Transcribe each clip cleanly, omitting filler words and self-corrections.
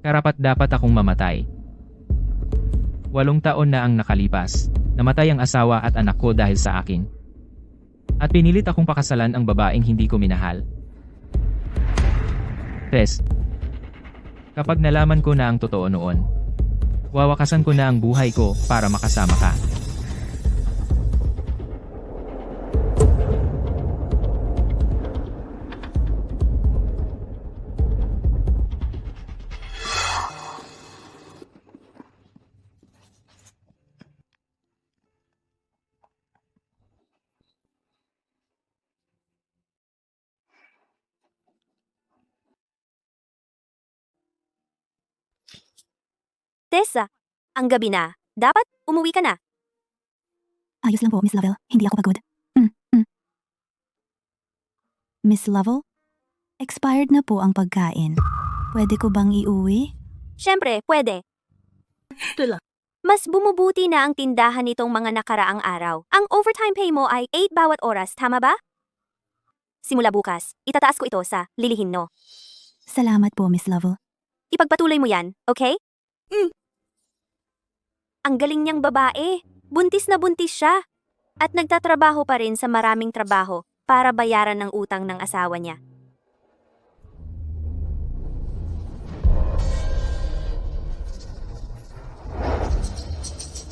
Karapat-dapat akong mamatay. 8 taon na ang nakalipas. Namatay ang asawa at anak ko dahil sa akin. At pinilit akong pakasalan ang babaeng hindi ko minahal. Tess, kapag nalaman ko na ang totoo noon, wawakasan ko na ang buhay ko para makasama ka. Tessa, ang gabi na. Dapat umuwi ka na. Ayos lang po, Miss Lovell. Hindi ako pagod. Miss Lovell? Expired na po ang pagkain. Pwede ko bang iuwi? Siyempre, pwede. Mas bumubuti na ang tindahan nitong mga nakaraang araw. Ang overtime pay mo ay 8 bawat oras, tama ba? Simula bukas, itataas ko ito sa lilihin no. Salamat po, Miss Lovell. Ipagpatuloy mo yan, okay? Ang galing niyang babae. Buntis na buntis siya. At nagtatrabaho pa rin sa maraming trabaho para bayaran ng utang ng asawa niya.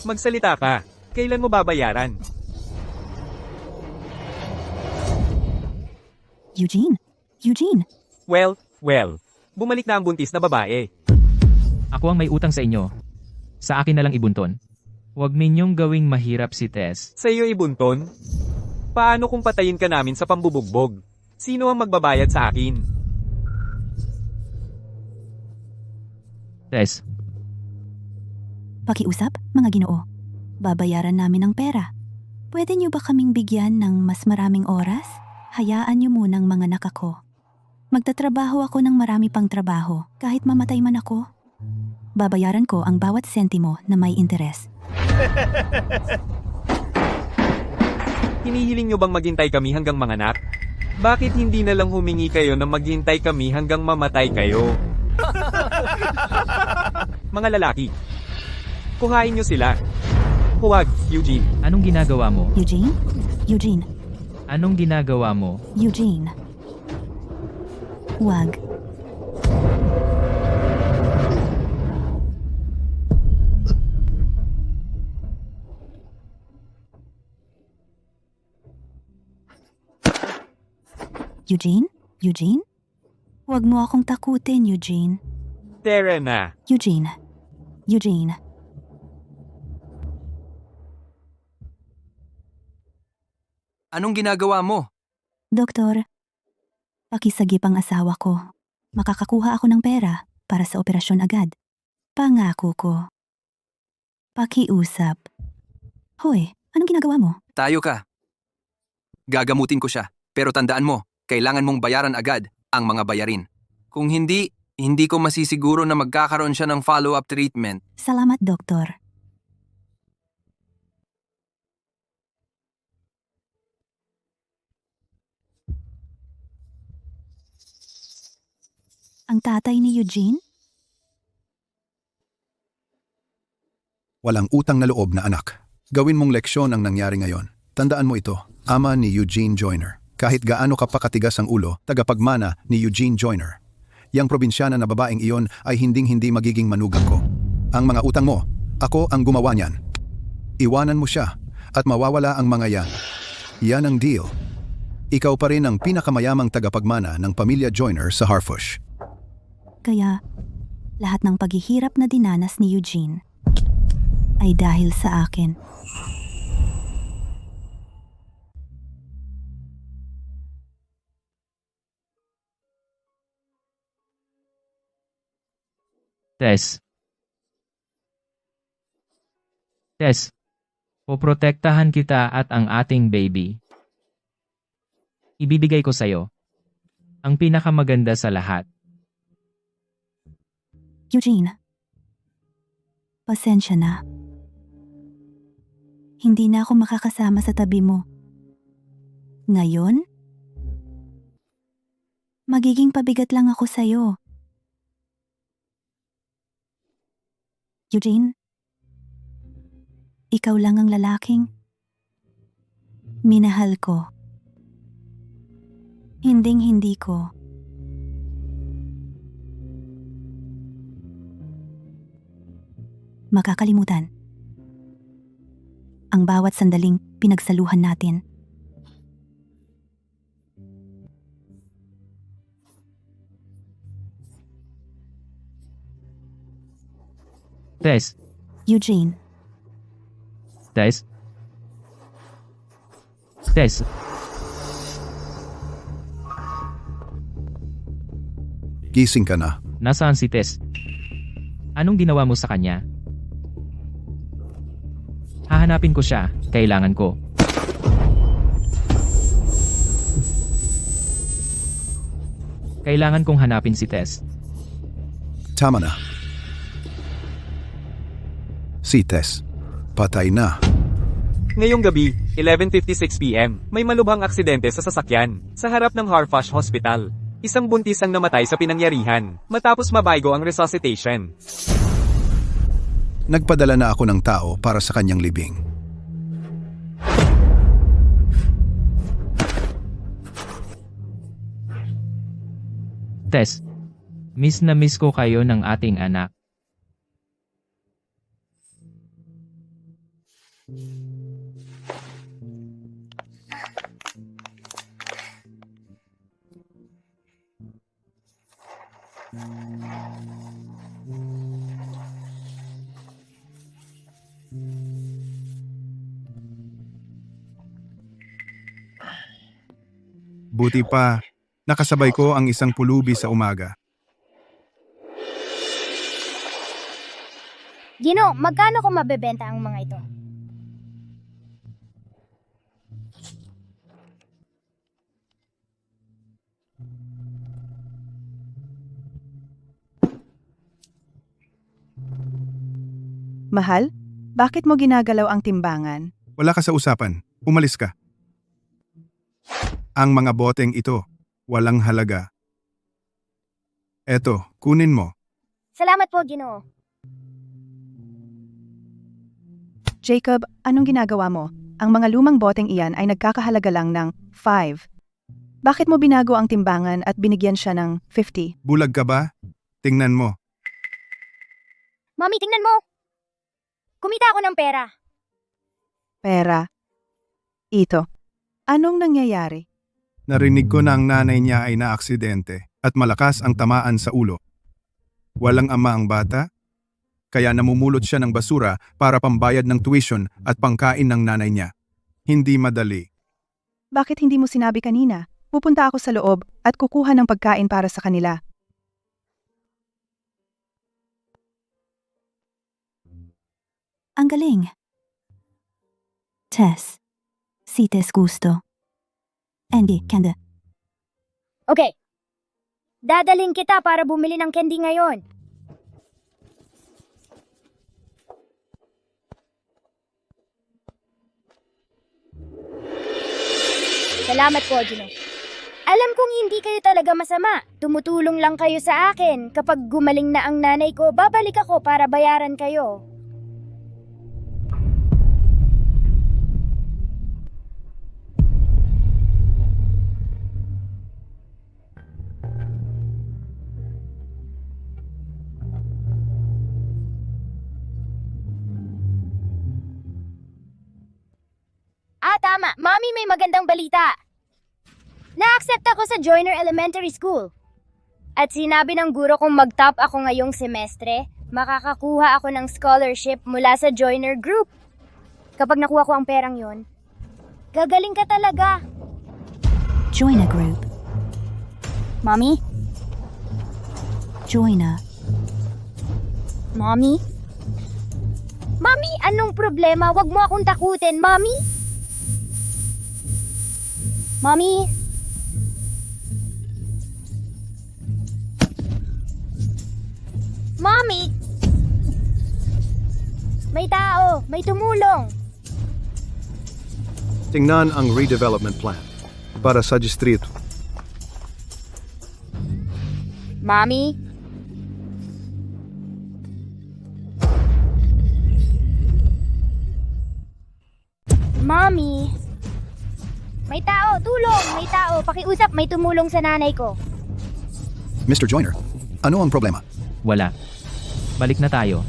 Magsalita ka. Kailan mo babayaran? Eugene? Eugene? Well. Bumalik na ang buntis na babae. Ako ang may utang sa inyo. Sa akin na lang ibunton. Huwag ninyong gawing mahirap si Tess. Sa iyo ibunton? Paano kung patayin ka namin sa pambubugbog? Sino ang magbabayad sa akin? Tess, Pakiusap, mga ginoo. Babayaran namin ng pera. Pwede niyo ba kaming bigyan ng mas maraming oras? Hayaan niyo munang mga anak ako. Magtatrabaho ako ng marami pang trabaho kahit mamatay man ako. Babayaran ko ang bawat sentimo na may interes. Hinihiling nyo bang maghintay kami hanggang manganak? Bakit hindi na lang humingi kayo na maghintay kami hanggang mamatay kayo? Mga lalaki, kuhain nyo sila. Huwag, Eugene. anong ginagawa mo? Eugene? Eugene? Anong ginagawa mo? Eugene? Wag. Eugene? Eugene? Wag mo akong takutin, Eugene. Tara na. Eugene. Eugene. Anong ginagawa mo? Doktor, pakisagip ang asawa ko. Makakakuha ako ng pera para sa operasyon agad. Pangako ko. Pakiusap. Hoy, anong ginagawa mo? Tayo ka. Gagamutin ko siya. Pero tandaan mo, kailangan mong bayaran agad ang mga bayarin. Kung hindi ko masisiguro na magkakaroon siya ng follow-up treatment. Salamat, Doktor. Ang tatay ni Eugene? Walang utang na loob na anak. Gawin mong leksyon ang nangyari ngayon. Tandaan mo ito, ama ni Eugene Joyner. Kahit gaano ka pa katigas ang ulo, tagapagmana ni Eugene Joyner. Yang probinsyana na babaeng iyon ay hinding-hindi magiging manugang ko. Ang mga utang mo, ako ang gumawa niyan. Iwanan mo siya at mawawala ang mga yan. Yan ang deal. Ikaw pa rin ang pinakamayamang tagapagmana ng pamilya Joyner sa Harfush. Kaya, lahat ng paghihirap na dinanas ni Eugene ay dahil sa akin. Tess. Tess, poprotektahan kita at ang ating baby. Ibibigay ko sa'yo ang pinakamaganda sa lahat. Eugene, pasensya na. Hindi na ako makakasama sa tabi mo. Ngayon, magiging pabigat lang ako sa'yo. Eugene, ikaw lang ang lalaking minahal ko. Hinding-hindi ko makakalimutan ang bawat sandaling pinagsaluhan natin. Tess, Eugene, Tess. Tess, Gising ka na. nasaan si Tess? Anong ginawa mo sa kanya? Hahanapin ko siya, kailangan ko. Kailangan kong hanapin si Tess. Tama na. Si Tess. Patay na. Ngayong gabi, 11:56 PM, may malubhang aksidente sa sasakyan, sa harap ng Harfash Hospital. Isang buntis ang namatay sa pinangyarihan, matapos mabaygo ang resuscitation. Nagpadala na ako ng tao para sa kanyang libing. Tess, miss na miss ko kayo ng ating anak. Buti pa, nakasabay ko ang isang pulubi sa umaga. Gino, magkano ko mabebenta ang mga ito? Mahal, bakit mo ginagalaw ang timbangan? Wala ka sa usapan, umalis ka. Ang mga boteng ito, walang halaga. Eto, kunin mo. Salamat po, Gino. Jacob, anong ginagawa mo? Ang mga lumang boteng iyan ay nagkakahalaga lang ng 5. Bakit mo binago ang timbangan at binigyan siya ng 50? Bulag ka ba? Tingnan mo. Mami, tingnan mo! Kumita ako ng pera. Pera. Ito. Anong nangyayari? Narinig ko na ang nanay niya ay naaksidente at malakas ang tamaan sa ulo. Walang ama ang bata, kaya namumulot siya ng basura para pambayad ng tuition at pangkain ng nanay niya. Hindi madali. Bakit hindi mo sinabi kanina? Pupunta ako sa loob at kukuha ng pagkain para sa kanila. Ang galing. Tess. Si Tess gusto. Andy, Kanda. Okay. Dadaling kita para bumili ng candy ngayon. Salamat po, Gino. Alam kong hindi kayo talaga masama. Tumutulong lang kayo sa akin. Kapag gumaling na ang nanay ko, babalik ako para bayaran kayo. Tama. Mami, may magandang balita. Na-accept ako sa Joyner Elementary School. At sinabi ng guro kong mag-top ako ngayong semestre, makakakuha ako ng scholarship mula sa Joyner Group. Kapag nakuha ko ang perang yon, gagaling ka talaga. Join a group. Mami? Join a. Mami? Mami, anong problema? Wag mo akong takutin, Mami. Mami? Mami? May tao, may tumulong. Tingnan ang redevelopment plan para sa distrito. Mami? tao, pakiusap, may tumulong sa nanay ko. Mr. Joyner, ano ang problema? Wala. Balik na tayo.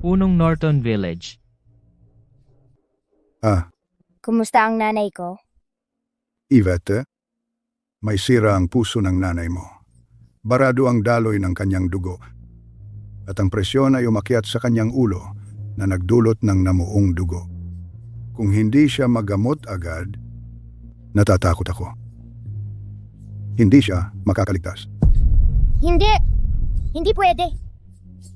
Punong Norton Village. Kumusta ang nanay ko? Yvette, may sira ang puso ng nanay mo. Barado ang daloy ng kanyang dugo. At ang presyon ay umakyat sa kanyang ulo na nagdulot ng namuong dugo. Kung hindi siya magamot agad, natatakot ako. Hindi siya makakaligtas. Hindi. Hindi pwede.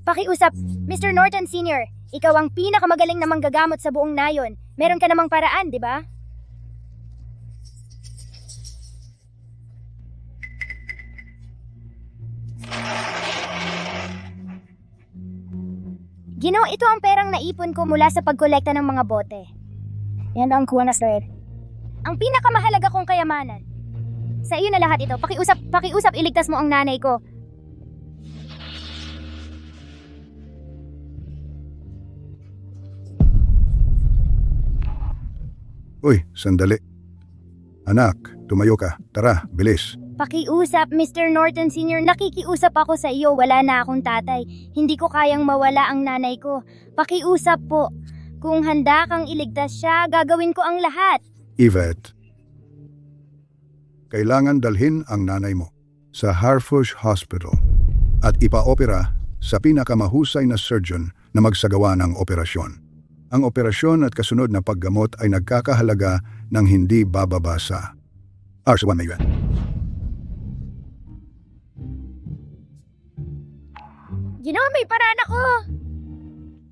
Pakiusap, Mr. Norton Sr., ikaw ang pinakamagaling na manggagamot sa buong nayon. Meron ka namang paraan, di ba? Gino, ito ang perang naipon ko mula sa pagkolekta ng mga bote. Yan ang kuha na, sir. Ang pinakamahalaga kong kayamanan. Sa iyo na lahat ito. Pakiusap, iligtas mo ang nanay ko. Uy, sandali. Anak, tumayo ka. Tara, bilis. Pakiusap, Mr. Norton Sr. Nakikiusap ako sa iyo. Wala na akong tatay. Hindi ko kayang mawala ang nanay ko. Pakiusap po. Kung handa kang iligtas siya, gagawin ko ang lahat. Yvette, kailangan dalhin ang nanay mo sa Harfush Hospital at ipa-opera sa pinakamahusay na surgeon na magsagawa ng operasyon. Ang operasyon at kasunod na paggamot ay nagkakahalaga ng hindi bababa sa Ars 1 million. May paraan ako!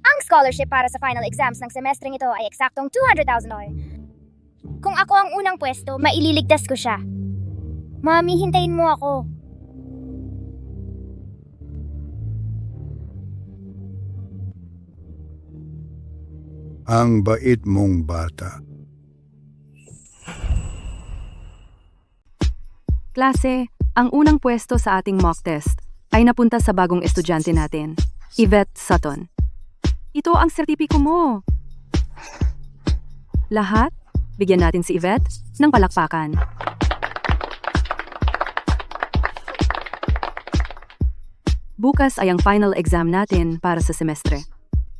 Ang scholarship para sa final exams ng semestreng ito ay eksaktong $200,000. Kung ako ang unang pwesto, maililigtas ko siya. Mami, hintayin mo ako. Ang bait mong bata. Klase, ang unang pwesto sa ating mock test ay napunta sa bagong estudyante natin, Yvette Sutton. Ito ang sertipiko mo. Lahat, bigyan natin si Yvette ng palakpakan. Bukas ay ang final exam natin para sa semestre.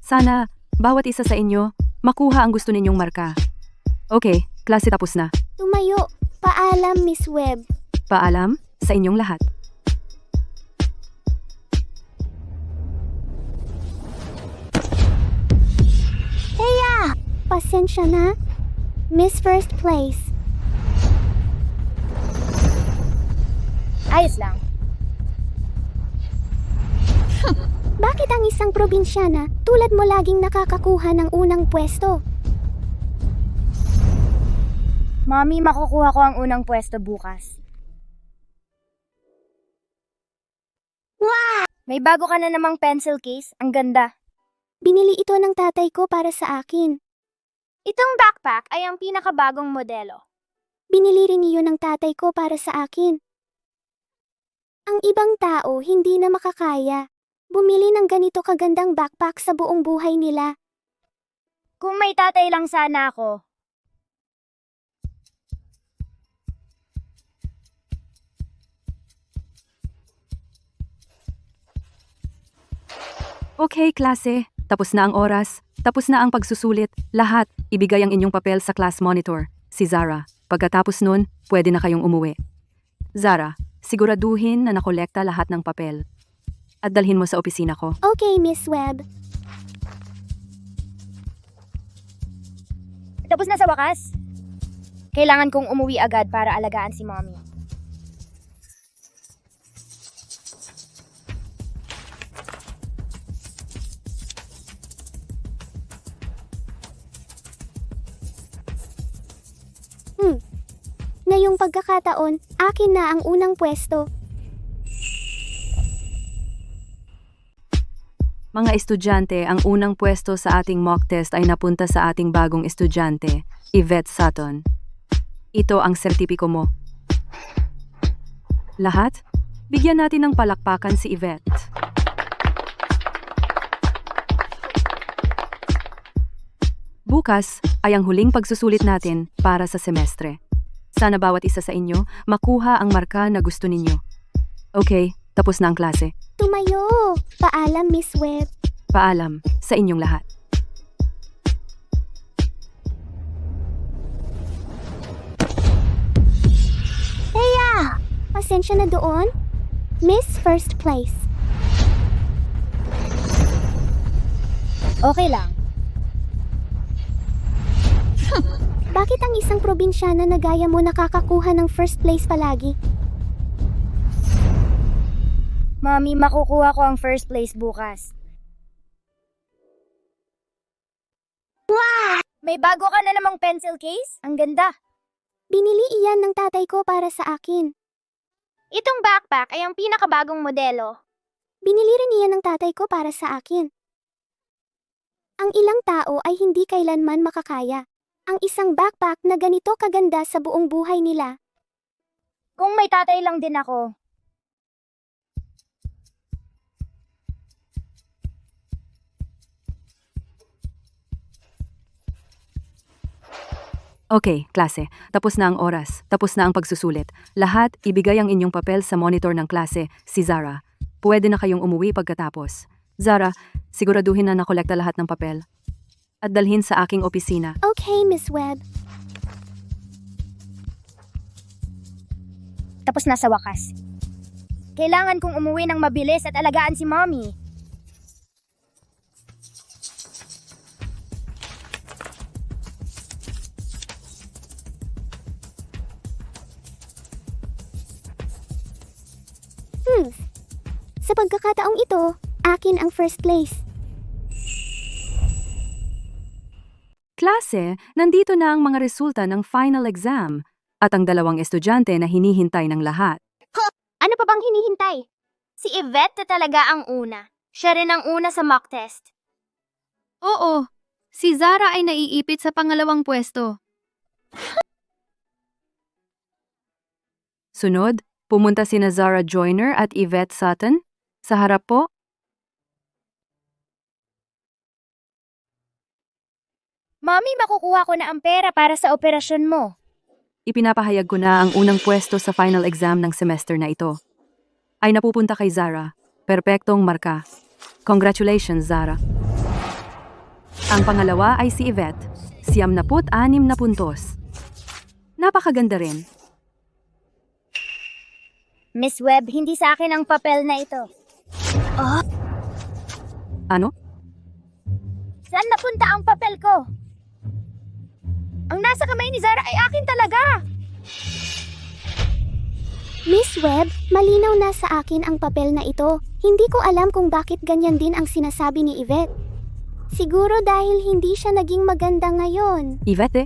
Sana, bawat isa sa inyo, makuha ang gusto ninyong marka. Okay, klase tapos na. Tumayo. Paalam, Miss Webb. Paalam sa inyong lahat. Heya! Pasensya na. Miss First Place. Ayos lang. Bakit ang isang probinsyana tulad mo laging nakakakuha ng unang pwesto? Mami, makukuha ko ang unang pwesto bukas. Wow! May bago ka na namang pencil case. Ang ganda. Binili ito ng tatay ko para sa akin. Itong backpack ay ang pinakabagong modelo. Binili rin iyon ng tatay ko para sa akin. Ang ibang tao hindi na makakaya. Bumili ng ganito kagandang backpack sa buong buhay nila. Kung may tatay lang sana ako. Okay, klase. Tapos na ang oras. Tapos na ang pagsusulit. Lahat, ibigay ang inyong papel sa class monitor, si Zara. Pagkatapos nun, pwede na kayong umuwi. Zara, siguraduhin na nakolekta lahat ng papel. At dalhin mo sa opisina ko. Okay, Miss Webb. Tapos na sa wakas. Kailangan kong umuwi agad para alagaan si Mommy. Ngayong pagkakataon, akin na ang unang pwesto. Mga estudyante, ang unang pwesto sa ating mock test ay napunta sa ating bagong estudyante, Yvette Sutton. Ito ang sertipiko mo. Lahat, bigyan natin ng palakpakan si Yvette. Bukas ay ang huling pagsusulit natin para sa semestre. Sana bawat isa sa inyo makuha ang marka na gusto ninyo. Okay, tapos na ang klase. Tumayo! Paalam, Miss Webb. Paalam sa inyong lahat. Thea! Pasensya na doon. Miss First Place. Okay lang. Bakit ang isang probinsyana na gaya mo nakakakuha ng first place palagi? Mami, makukuha ko ang first place bukas. Wow! May bago ka na namang pencil case? Ang ganda. Binili iyan ng tatay ko para sa akin. Itong backpack ay ang pinakabagong modelo. Binili rin iyan ng tatay ko para sa akin. Ang ilang tao ay hindi kailanman makakaya. Ang isang backpack na ganito kaganda sa buong buhay nila. Kung may tatay lang din ako. Okay, klase. Tapos na ang oras. Tapos na ang pagsusulit. Lahat, ibigay ang inyong papel sa monitor ng klase, si Zara. Pwede na kayong umuwi pagkatapos. Zara, siguraduhin na nakolekta lahat ng papel. At dalhin sa aking opisina. Okay, Miss Webb. Tapos na sa wakas. Kailangan kong umuwi ng mabilis at alagaan si Mommy. Sa pagkakataong ito, akin ang first place. Klase, nandito na ang mga resulta ng final exam at ang dalawang estudyante na hinihintay ng lahat. Ano pa bang hinihintay? Si Yvette na talaga ang una. Siya rin ang una sa mock test. Oo, si Zara ay naiipit sa pangalawang pwesto. Sunod, pumunta sina Zara Joyner at Yvette Sutton. Sa harap po. Mommy, makukuha ko na ang pera para sa operasyon mo. Ipinapahayag ko na ang unang pwesto sa final exam ng semester na ito. Ay napupunta kay Zara. Perpektong marka. Congratulations, Zara. Ang pangalawa ay si Yvette. 96 na puntos. Napakaganda rin. Miss Webb, hindi sa akin ang papel na ito. Ano? Saan napunta ang papel ko? Ang nasa kamay ni Zara ay akin talaga. Miss Webb, malinaw na sa akin ang papel na ito. Hindi ko alam kung bakit ganyan din ang sinasabi ni Yvette. Siguro dahil hindi siya naging maganda ngayon. Yvette,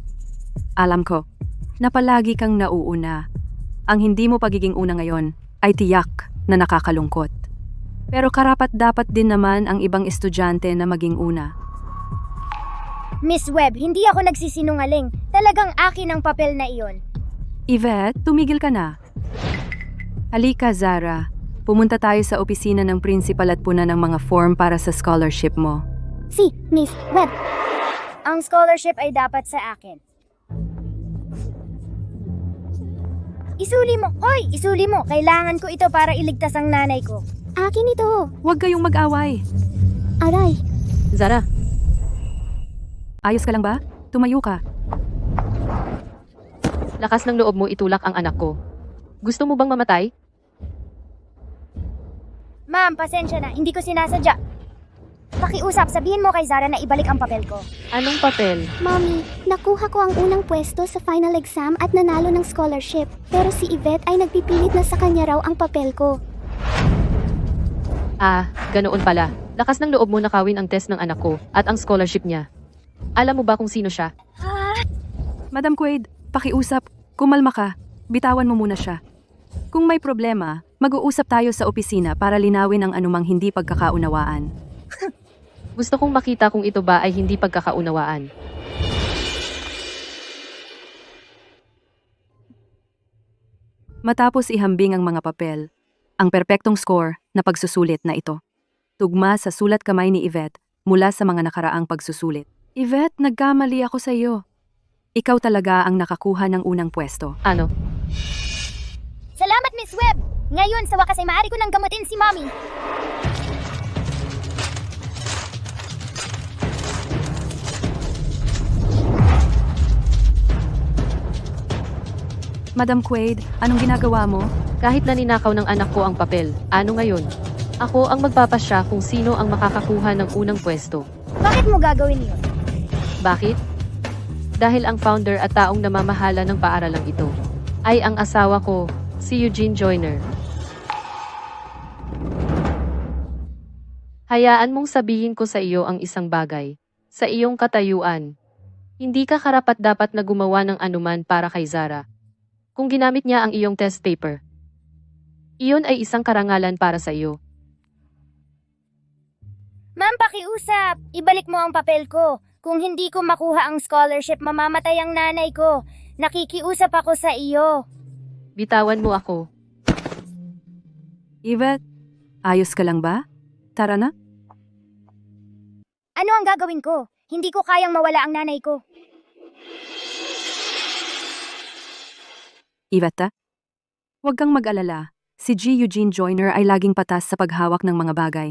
alam ko na palagi kang nauuna. Ang hindi mo pagiging una ngayon ay tiyak na nakakalungkot. Pero karapat dapat din naman ang ibang estudyante na maging una. Miss Webb, hindi ako nagsisinungaling. Talagang akin ang papel na iyon. Yvette, tumigil ka na. Halika, Zara. Pumunta tayo sa opisina ng principal at punan ng mga form para sa scholarship mo. Si Miss Webb. Ang scholarship ay dapat sa akin. Isuli mo! Hoy! Isuli mo! Kailangan ko ito para iligtas ang nanay ko. Akin ito. Huwag kayong mag-away. Aray. Zara. Ayos ka lang ba? Tumayo ka. Lakas ng loob mo itulak ang anak ko. Gusto mo bang mamatay? Ma'am, pasensya na. Hindi ko sinasadya. Pakiusap, sabihin mo kay Zara na ibalik ang papel ko. Anong papel? Mommy, nakuha ko ang unang pwesto sa final exam at nanalo ng scholarship. Pero si Yvette ay nagpipilit na sa kanya raw ang papel ko. Ah, ganoon pala. Lakas ng loob mo nakawin ang test ng anak ko at ang scholarship niya. Alam mo ba kung sino siya? Madam Quaid, pakiusap. Kumalma ka. Bitawan mo muna siya. Kung may problema, mag-uusap tayo sa opisina para linawin ang anumang hindi pagkakaunawaan. Gusto kong makita kung ito ba ay hindi pagkakaunawaan. Matapos ihambing ang mga papel, ang perpektong score na pagsusulit na ito. Tugma sa sulat kamay ni Yvette mula sa mga nakaraang pagsusulit. Yvette, nagkamali ako sa iyo. Ikaw talaga ang nakakuha ng unang pwesto. Ano? Salamat, Miss Webb! Ngayon, sa wakas ay maaari ko nang gamutin si Mommy. Madam Quaid, anong ginagawa mo? Kahit naninakaw ng anak ko ang papel, ano ngayon? Ako ang magpapasya kung sino ang makakakuha ng unang pwesto. Bakit mo gagawin yun? Bakit? Dahil ang founder at taong namamahala ng paaralang ito ay ang asawa ko, si Eugene Joyner. Hayaan mong sabihin ko sa iyo ang isang bagay. Sa iyong katayuan, hindi ka karapat-dapat na gumawa ng anuman para kay Zara. Kung ginamit niya ang iyong test paper, iyon ay isang karangalan para sa iyo. Ma'am, pakiusap. Ibalik mo ang papel ko. Kung hindi ko makuha ang scholarship, mamamatay ang nanay ko. Nakikiusap ako sa iyo. Bitawan mo ako. Yvette, ayos ka lang ba? Tara na. Ano ang gagawin ko? Hindi ko kayang mawala ang nanay ko. Yvette, huwag kang mag-alala. Si G. Eugene Joyner ay laging patas sa paghawak ng mga bagay.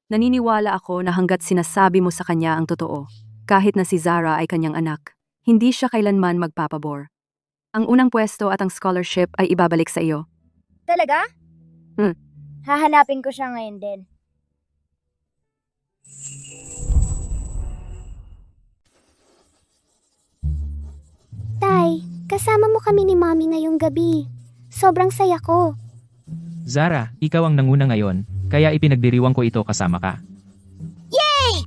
Naniniwala ako na hanggat sinasabi mo sa kanya ang totoo, kahit na si Zara ay kanyang anak, hindi siya kailanman magpapabor. Ang unang pwesto at ang scholarship ay ibabalik sa iyo. Talaga? Hmm. Hahanapin ko siya ngayon din. Tay, kasama mo kami ni Mommy ngayong gabi. Sobrang saya ko. Zara, ikaw ang nanguna ngayon, kaya ipinagdiriwang ko ito kasama ka. Yay!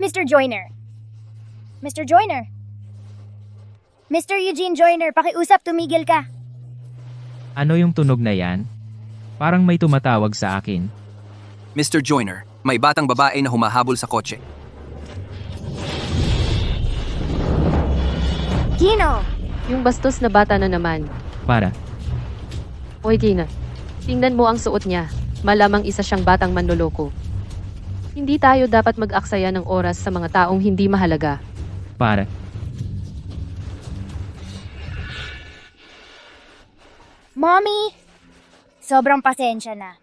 Mr. Joyner. Mr. Joyner. Mr. Eugene Joyner, pakiusap, tumigil ka. Ano yung tunog na yan? Parang may tumatawag sa akin. Mr. Joyner, may batang babae na humahabol sa kotse. Gino! Yung bastos na bata na naman. Para. Oy Gina, tingnan mo ang suot niya. Malamang isa siyang batang manloloko. Hindi tayo dapat mag-aksaya ng oras sa mga taong hindi mahalaga. Para. Mommy! Sobrang pasensya na.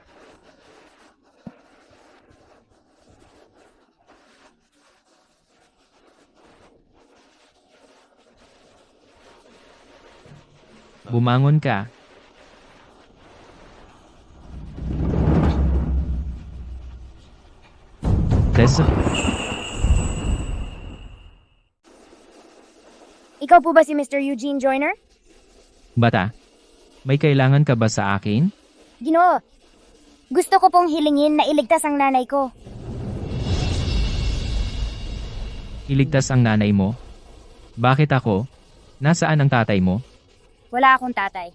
Bumangon ka. Tessa, Ikaw po ba si Mr. Eugene Joyner? bata. May kailangan ka ba sa akin? Ginoo, gusto ko pong hilingin na iligtas ang nanay ko. Iligtas ang nanay mo? Bakit ako? Nasaan ang tatay mo? Wala akong tatay.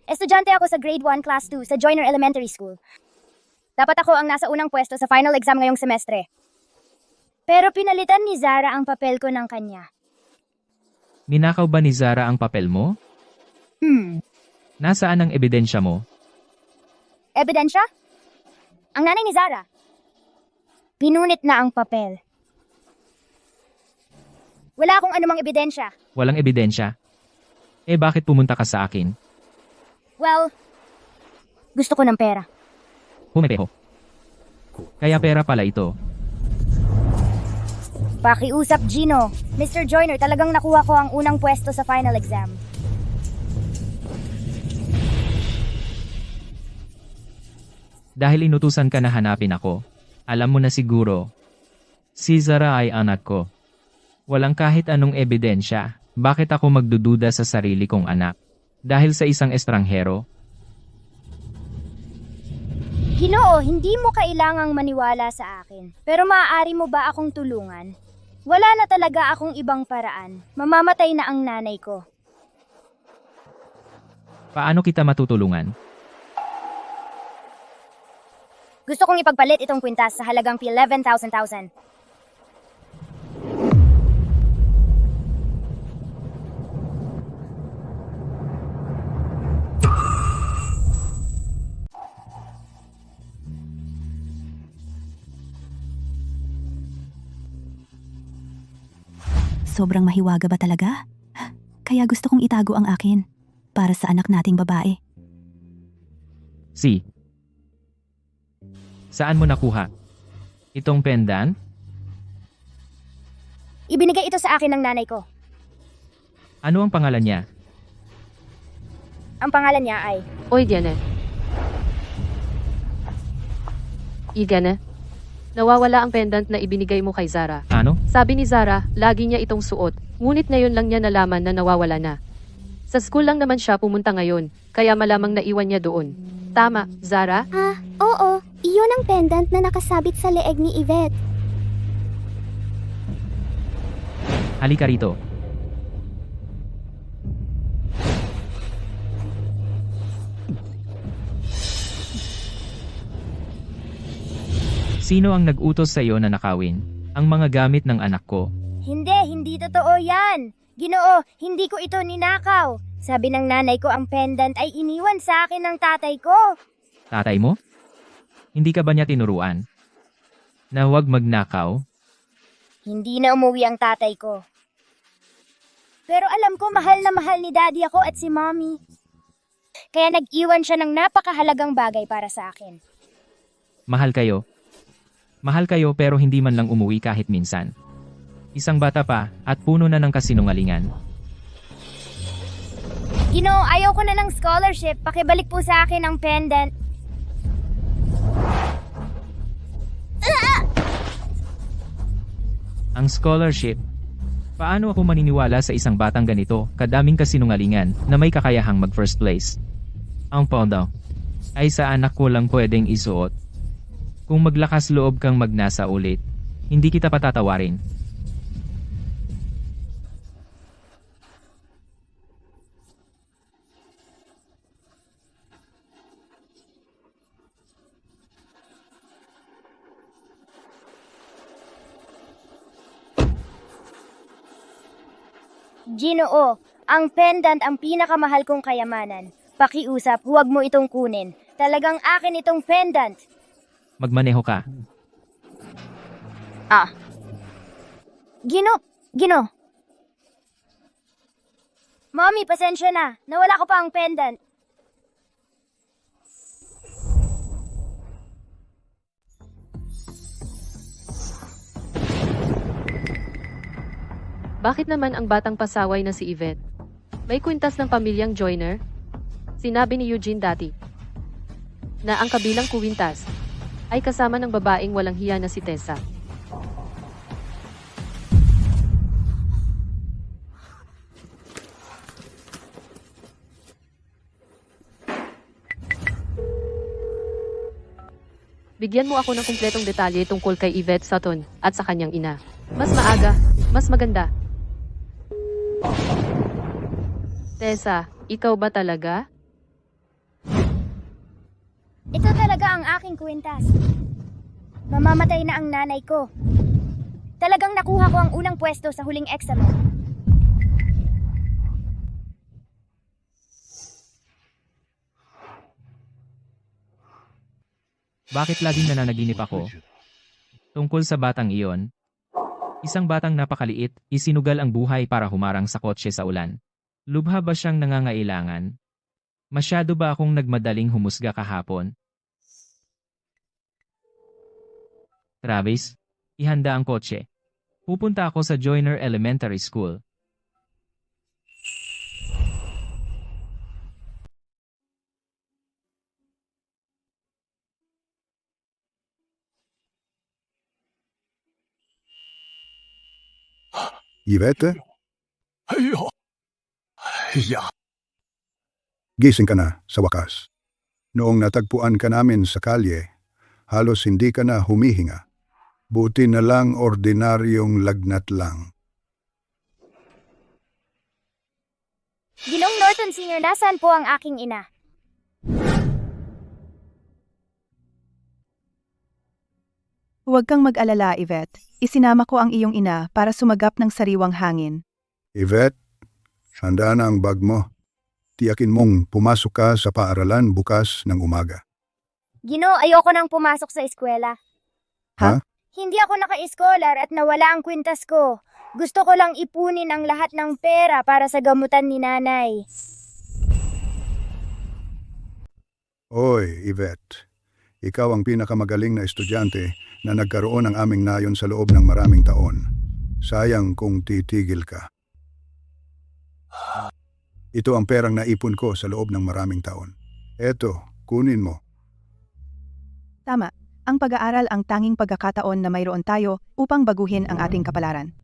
Estudyante ako sa grade 1 class 2 sa Joyner Elementary School. Dapat ako ang nasa unang pwesto sa final exam ngayong semestre. Pero pinalitan ni Zara ang papel ko ng kanya. Ninakaw ba ni Zara ang papel mo? Nasaan ang ebidensya mo? Ebidensya? Ang nanay ni Zara. Pinunit na ang papel. Wala akong anumang ebidensya. Walang ebidensya? Eh bakit pumunta ka sa akin? Well, gusto ko ng pera. Humepeho. Kaya pera pala ito. Pakiusap, Gino. Mr. Joyner, talagang nakuha ko ang unang pwesto sa final exam. Dahil inutusan ka na hanapin ako, alam mo na siguro. Si Zara ay anak ko. Walang kahit anong ebidensya, bakit ako magdududa sa sarili kong anak? Dahil sa isang estranghero? Ginoo, hindi mo kailangang maniwala sa akin. Pero maaari mo ba akong tulungan? Wala na talaga akong ibang paraan. Mamamatay na ang nanay ko. Paano kita matutulungan? Gusto kong ipagpalit itong kwintas sa halagang 11,000. sobrang mahiwaga ba talaga? Kaya gusto kong itago ang akin para sa anak nating babae. Si. Saan mo nakuha? Itong pendant? Ibinigay ito sa akin ng nanay ko. Ano ang pangalan niya? Ang pangalan niya ay... Oy, Diana. Igana. Nawawala ang pendant na ibinigay mo kay Zara. Ano? Sabi ni Zara, lagi niya itong suot. Ngunit ngayon lang niya nalaman na nawawala na. Sa school lang naman siya pumunta ngayon, kaya malamang naiwan niya doon. Tama, Zara? Oo, iyon ang pendant na nakasabit sa leeg ni Yvette. Halika rito. Sino ang nag-utos sa iyo na nakawin ang mga gamit ng anak ko? Hindi totoo yan. Ginoo, hindi ko ito ninakaw. Sabi ng nanay ko ang pendant ay iniwan sa akin ng tatay ko. Tatay mo? Hindi ka ba niya tinuruan na huwag magnakaw? Hindi na umuwi ang tatay ko. Pero alam ko mahal na mahal ni daddy ako at si mommy. Kaya nag-iwan siya ng napakahalagang bagay para sa akin. Mahal kayo. Mahal kayo pero hindi man lang umuwi kahit minsan. Isang bata pa at puno na ng kasinungalingan. Ginoo, ayaw ko na ng scholarship. Pakibalik po sa akin ang pendant. Ang scholarship. Paano ako maniniwala sa isang batang ganito, kadaming kasinungalingan, na may kakayahang mag-first place? Ang pondo ay sa anak ko lang pwedeng isuot. Kung maglakas loob kang magnasa ulit, hindi kita patatawarin. Ginoo, ang pendant ang pinakamahal kong kayamanan. Pakiusap, huwag mo itong kunin. Talagang akin itong pendant. Magmaneho ka. Gino. Mommy, pasensya na. Nawala ko pa ang pendant. Bakit naman ang batang pasaway na si Yvette? May kwintas ng pamilyang Joyner? Sinabi ni Eugene dati na ang kabilang kwintas ay kasama ng babaeng walang hiya na si Tessa. Bigyan mo ako ng kumpletong detalye tungkol kay Yvette Sutton at sa kanyang ina. Mas maaga, mas maganda. Tessa, ikaw ba talaga? Ito talaga ang aking kwintas. Mamamatay na ang nanay ko. Talagang nakuha ko ang unang pwesto sa huling examen. Bakit laging nananaginip ako? Tungkol sa batang iyon. Isang batang napakaliit, isinugal ang buhay para humarang sa kotse sa ulan. Lubha ba siyang nangangailangan? Masyado ba akong nagmadaling humusga kahapon? Travis, ihanda ang kotse. Pupunta ako sa Joyner Elementary School. Yvette? Gising ka na sa wakas. Noong natagpuan ka namin sa kalye, halos hindi ka na humihinga. Buti na lang ordinaryong lagnat lang. Ginong Norton Sr., nasaan po ang aking ina? Huwag kang mag-alala, Yvette. Isinama ko ang iyong ina para sumagap ng sariwang hangin. Yvette, handa na ang bag mo. Tiyakin mong pumasok ka sa paaralan bukas ng umaga. Gino, ayoko nang pumasok sa eskwela. Ha? Hindi ako naka-scholar at nawala ang kwintas ko. Gusto ko lang ipunin ang lahat ng pera para sa gamutan ni nanay. Oy, Yvette. Ikaw ang pinakamagaling na estudyante na nagkaroon ng aming nayon sa loob ng maraming taon. Sayang kung titigil ka. Ito ang perang naipon ko sa loob ng maraming taon. Eto, kunin mo. Tama, ang pag-aaral ang tanging pagkakataon na mayroon tayo upang baguhin ang ating kapalaran.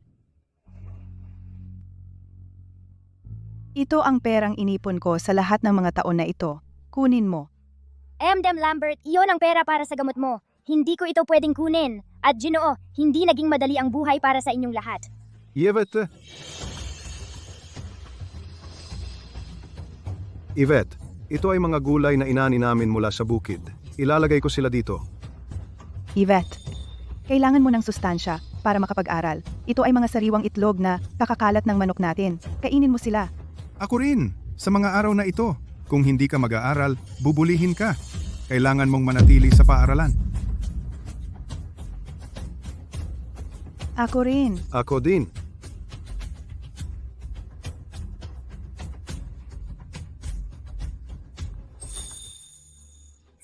Ito ang perang inipon ko sa lahat ng mga taon na ito. Kunin mo. Dem Lambert, iyon ang pera para sa gamot mo. Hindi ko ito pwedeng kunin. At Ginoo, hindi naging madali ang buhay para sa inyong lahat. Yvette. Yvette, ito ay mga gulay na inani namin mula sa bukid. Ilalagay ko sila dito. Yvette, kailangan mo ng sustansya para makapag-aral. Ito ay mga sariwang itlog na kakakalat ng manok natin. Kainin mo sila. Ako rin, sa mga araw na ito. Kung hindi ka mag-aaral, bubulihin ka. Kailangan mong manatili sa paaralan. Ako rin. Ako din.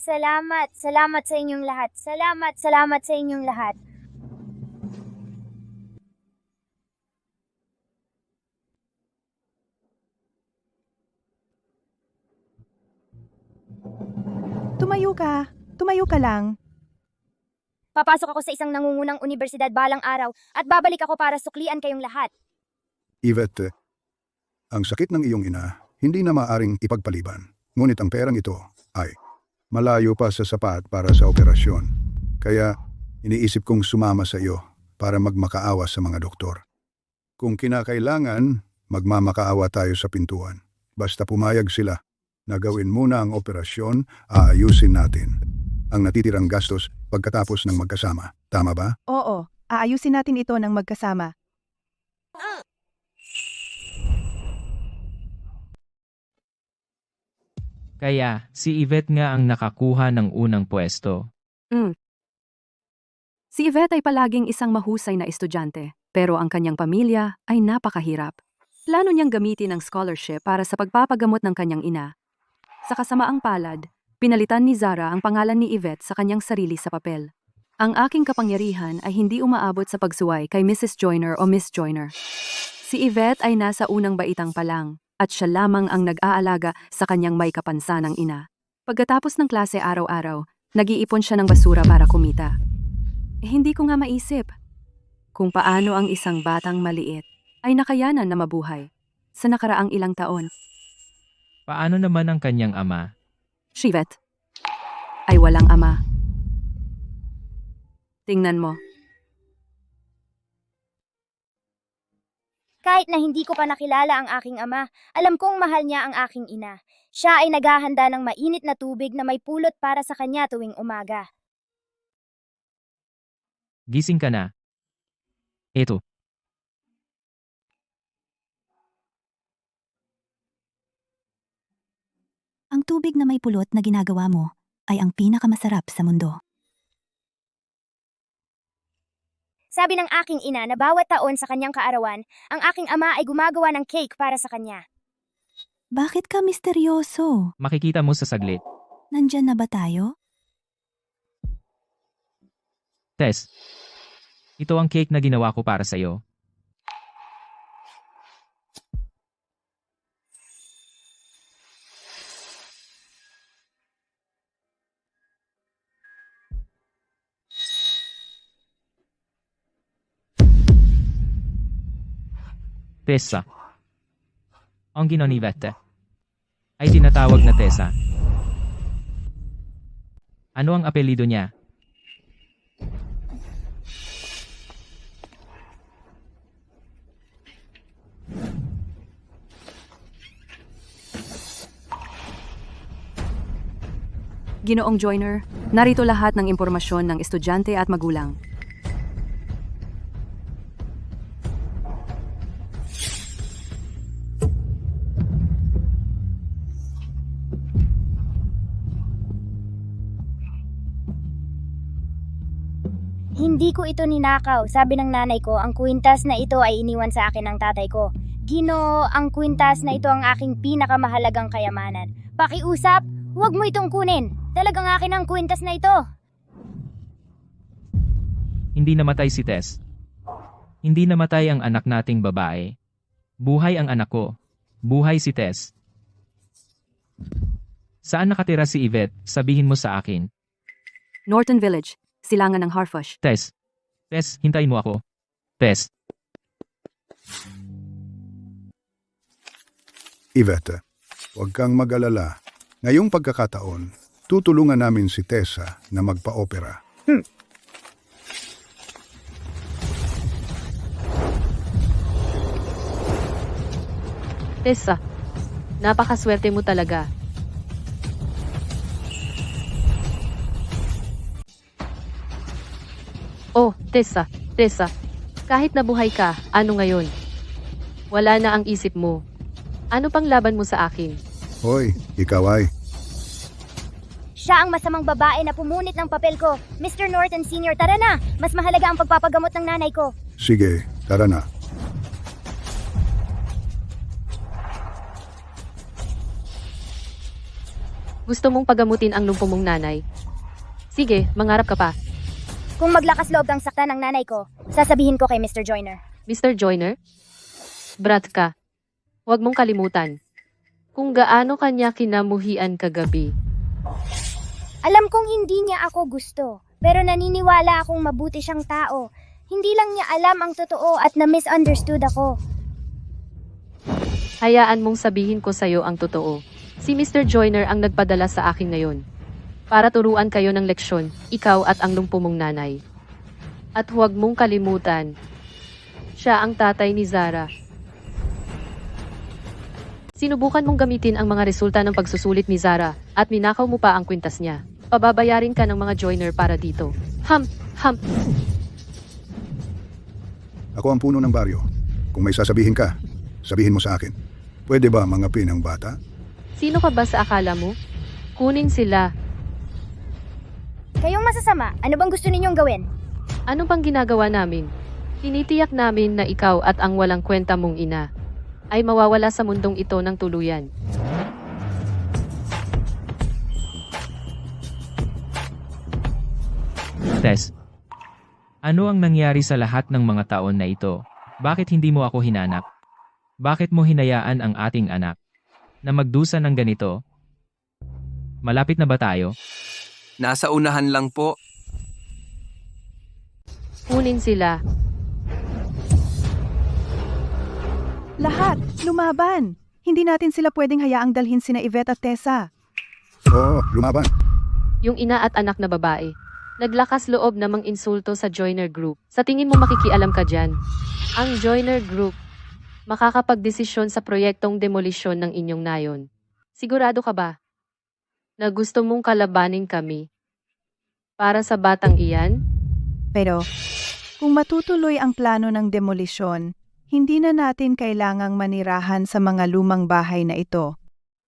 Salamat sa inyong lahat. Salamat sa inyong lahat. Tumayo ka lang. Papasok ako sa isang nangungunang universidad balang araw at babalik ako para suklian kayong lahat. Yvette, ang sakit ng iyong ina, hindi na maaring ipagpaliban. Ngunit ang perang ito ay malayo pa sa sapat para sa operasyon. Kaya iniisip kong sumama sa iyo para magmakaawa sa mga doktor. Kung kinakailangan, magmamakaawa tayo sa pintuan. Basta pumayag sila na gawin muna ang operasyon, aayusin natin ang natitirang gastos pagkatapos ng magkasama. Tama ba? Oo, aayusin natin ito ng magkasama. Kaya, si Yvette nga ang nakakuha ng unang pwesto. Si Yvette ay palaging isang mahusay na estudyante, pero ang kanyang pamilya ay napakahirap. Plano niyang gamitin ang scholarship para sa pagpapagamot ng kanyang ina. Sa kasamaang palad, pinalitan ni Zara ang pangalan ni Yvette sa kanyang sarili sa papel. Ang aking kapangyarihan ay hindi umaabot sa pagsuway kay Mrs. Joyner o Miss Joyner. Si Yvette ay nasa unang baitang pa lang, at siya lamang ang nag-aalaga sa kanyang may kapansanang ina. Pagkatapos ng klase araw-araw, nag-iipon siya ng basura para kumita. Hindi ko nga maisip kung paano ang isang batang maliit ay nakayanan na mabuhay sa nakaraang ilang taon. Paano naman ang kanyang ama? Si Yvette ay walang ama. Tingnan mo. Kahit na hindi ko pa nakilala ang aking ama, alam kong mahal niya ang aking ina. Siya ay naghahanda ng mainit na tubig na may pulot para sa kanya tuwing umaga. Gising ka na. Eto. Ang tubig na may pulot na ginagawa mo ay ang pinakamasarap sa mundo. Sabi ng aking ina na bawat taon sa kanyang kaarawan, ang aking ama ay gumagawa ng cake para sa kanya. Bakit ka misteryoso? Makikita mo sa saglit. Nandyan na ba tayo? Tess, ito ang cake na ginawa ko para sa'yo. Tessa. Ang ginawa ni Yvette ay tinatawag na Tessa. Ano ang apelido niya? Ginoong Joyner, narito lahat ng impormasyon ng estudyante at magulang. Hindi ko ito ninakaw. Sabi ng nanay ko, ang kwintas na ito ay iniwan sa akin ng tatay ko. Gino, ang kwintas na ito ang aking pinakamahalagang kayamanan. Pakiusap, huwag mo itong kunin. Talagang akin ang kwintas na ito. Hindi namatay si Tess. Hindi namatay ang anak nating babae. Buhay ang anak ko. Buhay si Tess. Saan nakatira si Yvette? Sabihin mo sa akin. Norton Village, silangan ng Harfush. Tess. Tess, hintayin mo ako. Tess. Yvette, huwag kang mag-alala. Ngayong pagkakataon, tutulungan namin si Tessa na magpa-opera. Tessa, napakaswerte mo talaga. Oh, Tessa, kahit nabuhay ka, ano ngayon? Wala na ang isip mo. Ano pang laban mo sa akin? Hoy, ikaw ay. Siya ang masamang babae na pumunit ng papel ko. Mr. Norton Sr., tara na! Mas mahalaga ang pagpapagamot ng nanay ko. Sige, tara na. Gusto mong pagamutin ang lumpo mong nanay? Sige, mangarap ka pa. Kung maglakas loob kang saktan ng nanay ko, sasabihin ko kay Mr. Joyner. Mr. Joyner? Brat ka. Huwag mong kalimutan. Kung gaano kanya kinamuhian kagabi. Alam kong hindi niya ako gusto, pero naniniwala akong mabuti siyang tao. Hindi lang niya alam ang totoo at na-misunderstood ako. Hayaan mong sabihin ko sa'yo ang totoo. Si Mr. Joyner ang nagpadala sa akin ngayon. Para turuan kayo ng leksyon, ikaw at ang lumpo mong nanay. At huwag mong kalimutan, siya ang tatay ni Zara. Sinubukan mong gamitin ang mga resulta ng pagsusulit ni Zara at ninakaw mo pa ang kwintas niya. Pababayarin ka ng mga Joyner para dito. Ham. Ako ang puno ng baryo. Kung may sasabihin ka, sabihin mo sa akin. Pwede ba mga pinang bata? Sino ka ba sa akala mo? Kunin sila. Kayong masasama, ano bang gusto ninyong gawin? Ano bang ginagawa namin? Tinitiyak namin na ikaw at ang walang kwenta mong ina ay mawawala sa mundong ito ng tuluyan. Tess. Ano ang nangyari sa lahat ng mga taon na ito? Bakit hindi mo ako hinanap? Bakit mo hinayaan ang ating anak na magdusa ng ganito? Malapit na ba tayo? Nasa unahan lang po. Kunin sila. Lahat, lumaban! Hindi natin sila pwedeng hayaang dalhin sina Yvette at Tessa. Oo, lumaban. Yung ina at anak na babae. Naglakas loob na mang-insulto sa Joyner Group. Sa tingin mo makikialam ka dyan? Ang Joyner Group makakapagdesisyon sa proyektong demolisyon ng inyong nayon. Sigurado ka ba na gusto mong kalabanin kami para sa batang iyan? Pero, kung matutuloy ang plano ng demolisyon, hindi na natin kailangang manirahan sa mga lumang bahay na ito.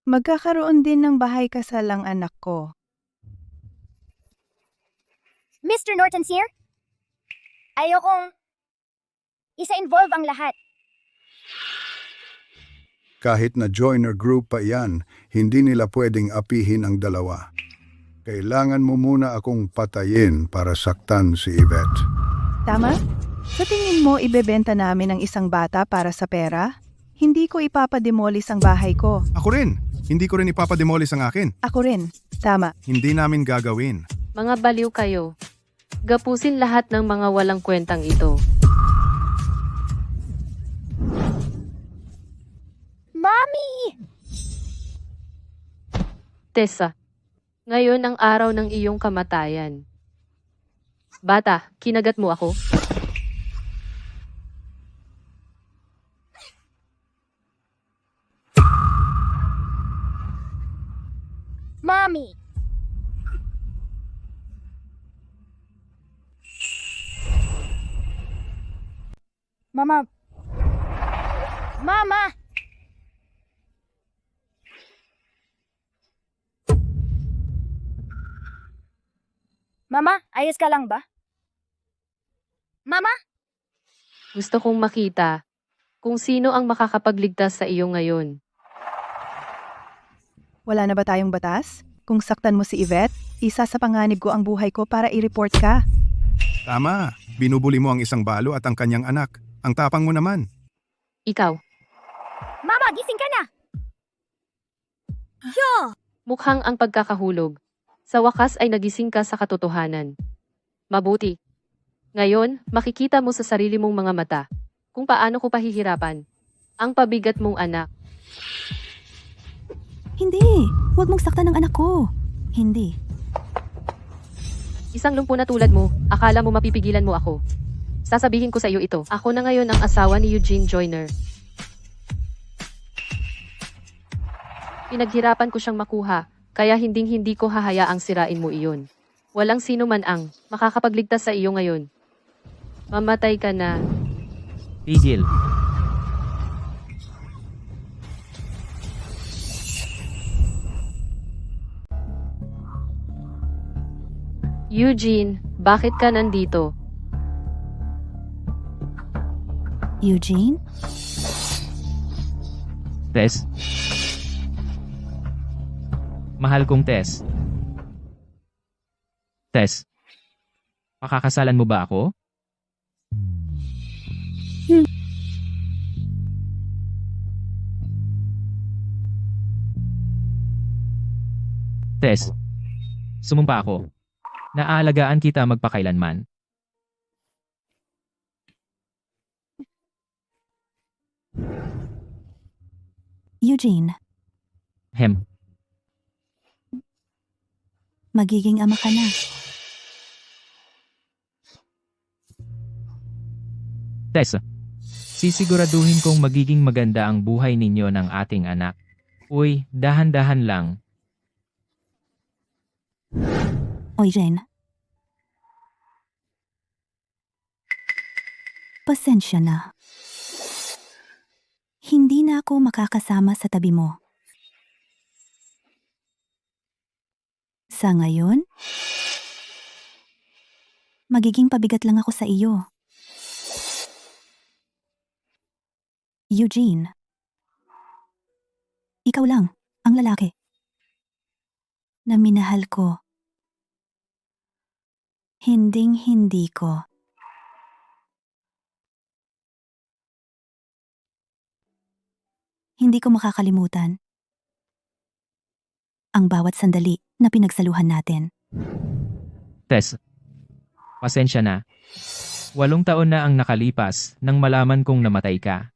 Magkakaroon din ng bahay kasal ang anak ko. Mr. Norton Sr., ayokong isa-involve ang lahat. Kahit na Joyner Group pa iyan, hindi nila pwedeng apihin ang dalawa. Kailangan mo muna akong patayin para saktan si Yvette. Tama? Sa tingin mo ibebenta namin ang isang bata para sa pera? Hindi ko ipapademolis ang bahay ko. Ako rin. Hindi ko rin ipapademolis ang akin. Ako rin. Tama. Hindi namin gagawin. Mga baliw kayo. Gapusin lahat ng mga walang kwentang ito. Mommy! Tessa, ngayon ang araw ng iyong kamatayan. Bata, kinagat mo ako? Mommy! Mama! Mama! Mama, ayos ka lang ba? Mama? Gusto kong makita kung sino ang makakapagligtas sa iyo ngayon. Wala na ba tayong batas? Kung saktan mo si Yvette, isa sa panganib ko ang buhay ko para i-report ka. Tama, binubuli mo ang isang balo at ang kanyang anak. Ang tapang mo naman. Ikaw, Mama, gising ka na! mukhang ang pagkakahulog. Sa wakas ay nagising ka sa katotohanan. Mabuti. Ngayon, makikita mo sa sarili mong mga mata kung paano ko pahihirapan ang pabigat mong anak. Hindi! Huwag mong saktan ang anak ko. Hindi. Isang lumpo na tulad mo, akala mo mapipigilan mo ako. Sasabihin ko sa iyo ito, ako na ngayon ang asawa ni Eugene Joyner. Pinaghirapan ko siyang makuha, kaya hinding-hindi ko hahayaang sirain mo iyon. Walang sino man ang makakapagligtas sa iyo ngayon. Mamatay ka na. Tigil. Eugene, bakit ka nandito? Eugene? Tess? Mahal kong Tess. Tess? Pakakasalan mo ba ako? Tess? Sumumpa ako. Naaalagaan kita magpakailanman. Eugene, Hem. magiging ama ka na. Tess, sisiguraduhin kong magiging maganda ang buhay ninyo ng ating anak. Uy, dahan-dahan lang. Eugene. Pasensya na. Hindi na ako makakasama sa tabi mo. Sa ngayon, magiging pabigat lang ako sa iyo. Eugene. Ikaw lang, ang lalaki na minahal ko. Hinding-hindi ko. Hindi ko makakalimutan ang bawat sandali na pinagsaluhan natin. Tess, pasensya na. 8 taon na ang nakalipas nang malaman kong namatay ka.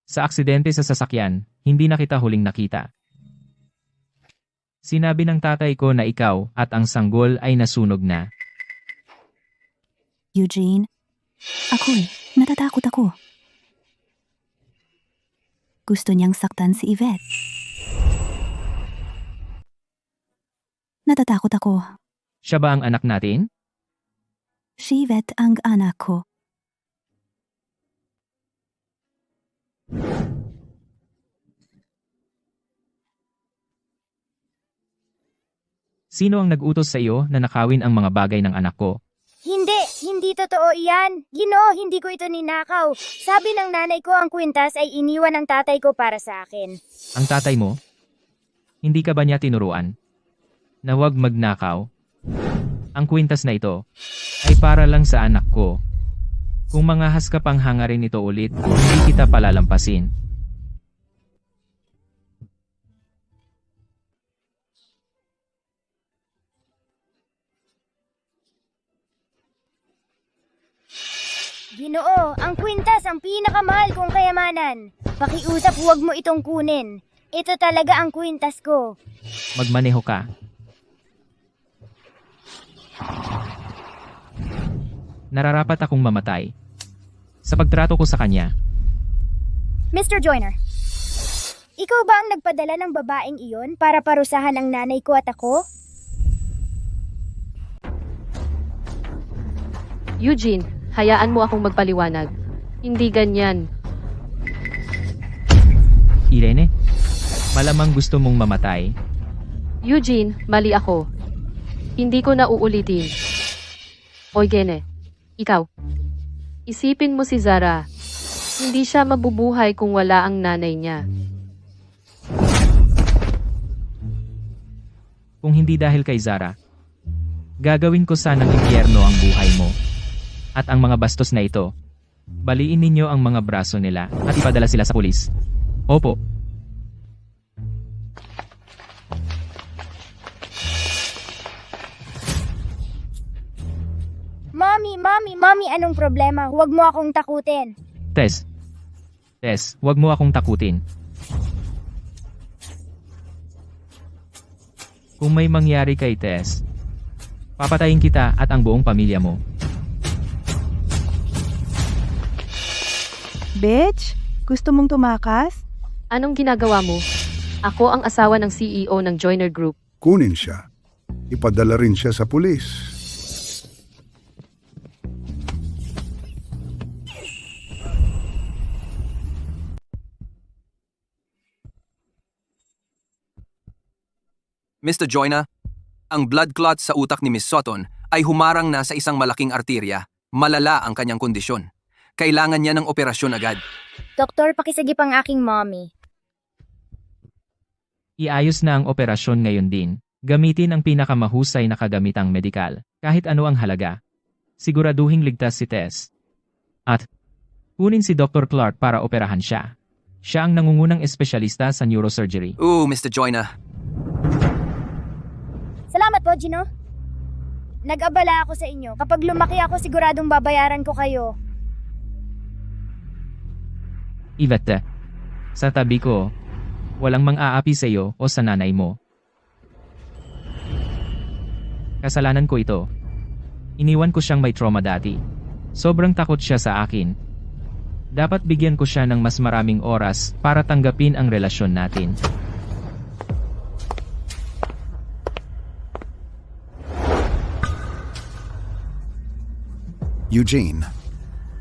Sa aksidente sa sasakyan, hindi na kita huling nakita. Sinabi ng tatay ko na ikaw at ang sanggol ay nasunog na. Eugene, natatakot ako. Gusto niyang saktan si Yvette. Natatakot ako. Siya ba ang anak natin? Si Yvette ang anak ko. Sino ang nag-utos sa iyo na nakawin ang mga bagay ng anak ko? Hindi totoo iyan. Ginoo, hindi ko ito ninakaw. Sabi ng nanay ko ang kwintas ay iniwan ng tatay ko para sa akin. Ang tatay mo? Hindi ka ba niya tinuruan na huwag magnakaw? Ang kwintas na ito ay para lang sa anak ko. Kung mangahas ka pang hangarin ito ulit, hindi kita palalampasin. Ginoo, ang kwintas ang pinakamahal kong kayamanan. Pakiusap huwag mo itong kunin. Ito talaga ang kwintas ko. Magmaneho ka. Nararapat akong mamatay sa pagtrato ko sa kanya. Mr. Joyner, ikaw ba ang nagpadala ng babaeng iyon para parusahan ang nanay ko at ako? Eugene, hayaan mo akong magpaliwanag. Hindi ganyan. Irene, malamang gusto mong mamatay. Eugene, mali ako. Hindi ko na uulitin. Eugene, ikaw, Isipin mo si Zara. Hindi siya mabubuhay kung wala ang nanay niya. Kung hindi dahil kay Zara, gagawin ko sanang impyerno ang buhay mo. At ang mga bastos na ito, baliin ninyo ang mga braso nila at ipadala sila sa pulis. Opo. Mommy, anong problema? Huwag mo akong takutin. Tess, wag mo akong takutin. Kung may mangyari kay Tess, papatayin kita at ang buong pamilya mo. Bitch, gusto mong tumakas? Anong ginagawa mo? Ako ang asawa ng CEO ng Joyner Group. Kunin siya. Ipadala rin siya sa pulis. Mr. Joyner, ang blood clot sa utak ni Miss Sutton ay humarang na sa isang malaking arterya. Malala ang kanyang kondisyon. Kailangan niya ng operasyon agad. Doktor, pakisagip ang aking mommy. Iayos na ang operasyon ngayon din. Gamitin ang pinakamahusay na kagamitang medikal, kahit ano ang halaga. Siguraduhing ligtas si Tess. At kunin si Dr. Clark para operahan siya. Siya ang nangungunang espesyalista sa neurosurgery. Mr. Joyner. Salamat po, Gino. Nag-abala ako sa inyo. Kapag lumaki ako, siguradong babayaran ko kayo. Yvette, sa tabi ko, walang mang-aapi sa iyo o sa nanay mo. Kasalanan ko ito. Iniwan ko siyang may trauma dati. Sobrang takot siya sa akin. Dapat bigyan ko siya ng mas maraming oras para tanggapin ang relasyon natin. Eugene,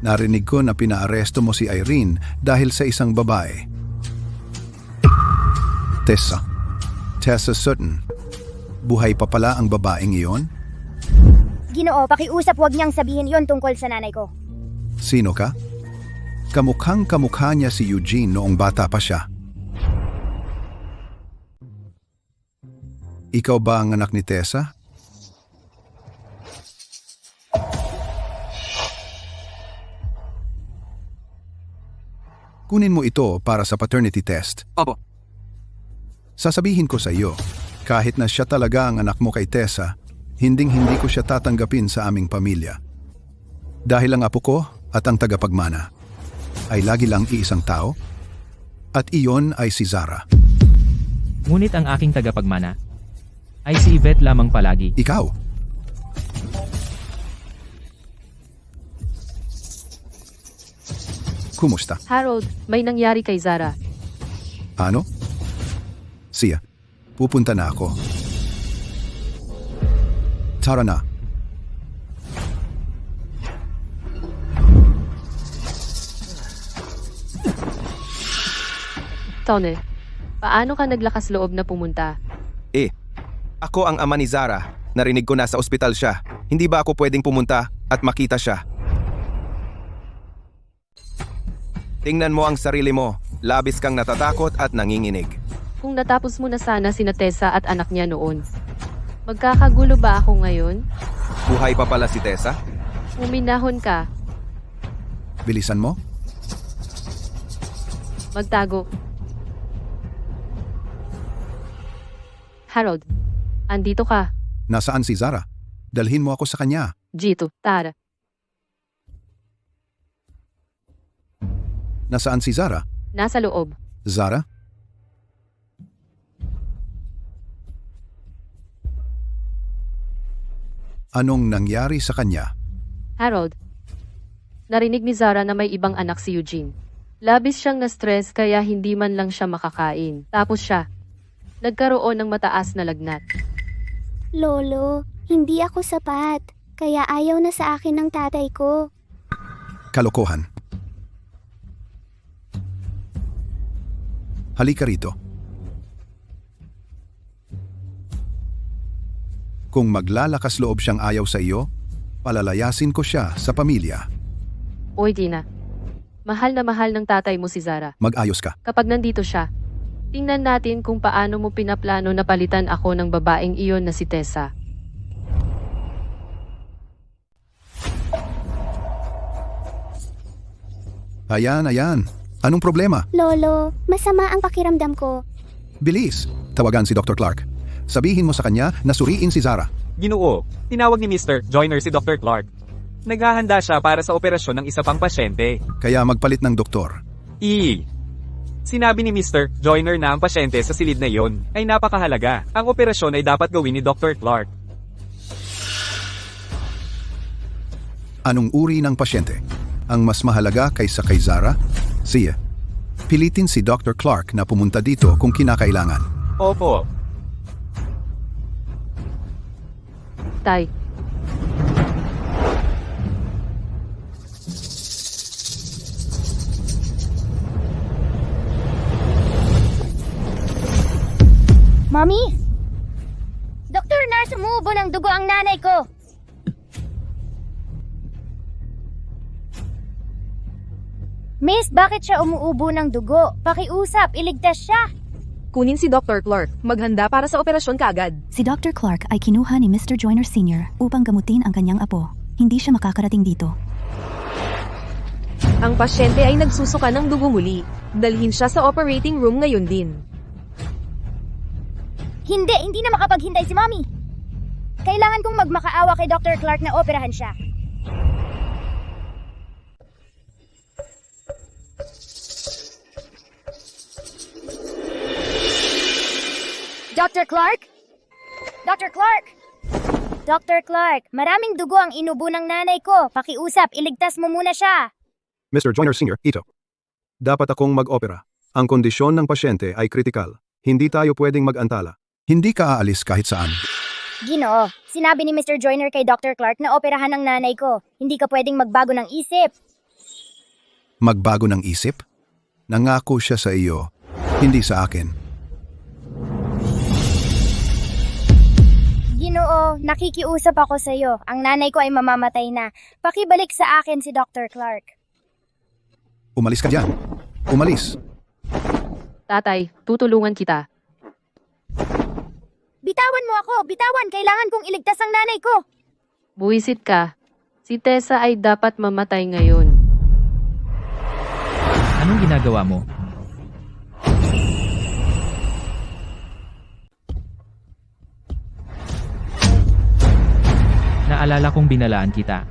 narinig ko na pinaaresto mo si Irene dahil sa isang babae. Tessa Sutton. Buhay pa pala ang babaeng iyon? Ginoo, pakiusap, huwag niyang sabihin yon tungkol sa nanay ko. Sino ka? Kamukhang kamukha niya si Eugene noong bata pa siya. Ikaw ba ang anak ni Tessa? Kunin mo ito para sa paternity test. Opo. Sasabihin ko sa iyo, kahit na siya talaga ang anak mo kay Tessa, hinding-hindi ko siya tatanggapin sa aming pamilya. Dahil ang apo ko at ang tagapagmana ay lagi lang iisang tao, at iyon ay si Zara. Ngunit ang aking tagapagmana ay si Yvette lamang palagi. Ikaw? Kumusta? Harold, may nangyari kay Zara. Ano? Siya, pupunta na ako. Tara na. Tone, paano ka naglakas loob na pumunta? Ako ang ama ni Zara. Narinig ko na sa ospital siya. Hindi ba ako pwedeng pumunta at makita siya? Tingnan mo ang sarili mo. Labis kang natatakot at nanginginig. Kung natapos mo na sana sina Tessa at anak niya noon. Magkakagulo ba ako ngayon? Buhay pa pala si Tessa? Uminahon ka. Bilisan mo? Magtago. Harold, andito ka. Nasaan si Zara? Dalhin mo ako sa kanya. Gito, tara. Nasaan si Zara? Nasa loob. Zara? Anong nangyari sa kanya? Harold, narinig ni Zara na may ibang anak si Eugene. Labis siyang na-stress kaya hindi man lang siya makakain. Tapos siya, nagkaroon ng mataas na lagnat. Lolo, hindi ako sapat. Kaya ayaw na sa akin ng tatay ko. Kalokohan. Halika rito. Kung maglalakas loob siyang ayaw sa iyo, palalayasin ko siya sa pamilya. Oy Tina. Mahal na mahal ng tatay mo si Zara. Mag-ayos ka. Kapag nandito siya, tingnan natin kung paano mo pinaplano na palitan ako ng babaeng iyon na si Tessa. Ayan. Anong problema? Lolo, masama ang pakiramdam ko. Bilis. Tawagan si Dr. Clark. Sabihin mo sa kanya na suriin si Zara. Ginoo, tinawag ni Mr. Joyner si Dr. Clark. Naghahanda siya para sa operasyon ng isa pang pasyente. Kaya magpalit ng doktor. Sinabi ni Mr. Joyner na ang pasyente sa silid na iyon ay napakahalaga. Ang operasyon ay dapat gawin ni Dr. Clark. Anong uri ng pasyente? Ang mas mahalaga kaysa kay Zara? Siya. Pilitin si Dr. Clark na pumunta dito kung kinakailangan. Opo. Tay, Mommy? Dr. Nars, umuubo ng dugo ang nanay ko. Miss, bakit siya umuubo ng dugo? Pakiusap, iligtas siya. Kunin si Dr. Clark. Maghanda para sa operasyon kaagad. Si Dr. Clark ay kinuha ni Mr. Joyner Sr. upang gamutin ang kanyang apo. Hindi siya makakarating dito. Ang pasyente ay nagsusuka ng dugo muli. Dalhin siya sa operating room ngayon din. Hindi na makapaghintay si Mommy. Kailangan kong magmakaawa kay Dr. Clark na operahan siya. Dr. Clark? Dr. Clark? Dr. Clark, maraming dugo ang inubo ng nanay ko. Pakiusap, iligtas mo muna siya. Mr. Joyner Sr., ito. Dapat akong mag-opera. Ang kondisyon ng pasyente ay kritikal. Hindi tayo pwedeng mag-antala. Hindi ka aalis kahit saan. Ginoo, sinabi ni Mr. Joyner kay Dr. Clark na operahan ng nanay ko. Hindi ka pwedeng magbago ng isip. Magbago ng isip? Nangako siya sa iyo, hindi sa akin. Ginoo, nakikiusap ako sa iyo. Ang nanay ko ay mamamatay na. Pakibalik sa akin si Dr. Clark. Umalis ka dyan. Umalis. tatay, tutulungan kita. Bitawan mo ako! Bitawan! Kailangan kong iligtas ang nanay ko! Buwisit ka. Si Tessa ay dapat mamatay ngayon. Anong ginagawa mo? Naalala kong binalaan kita.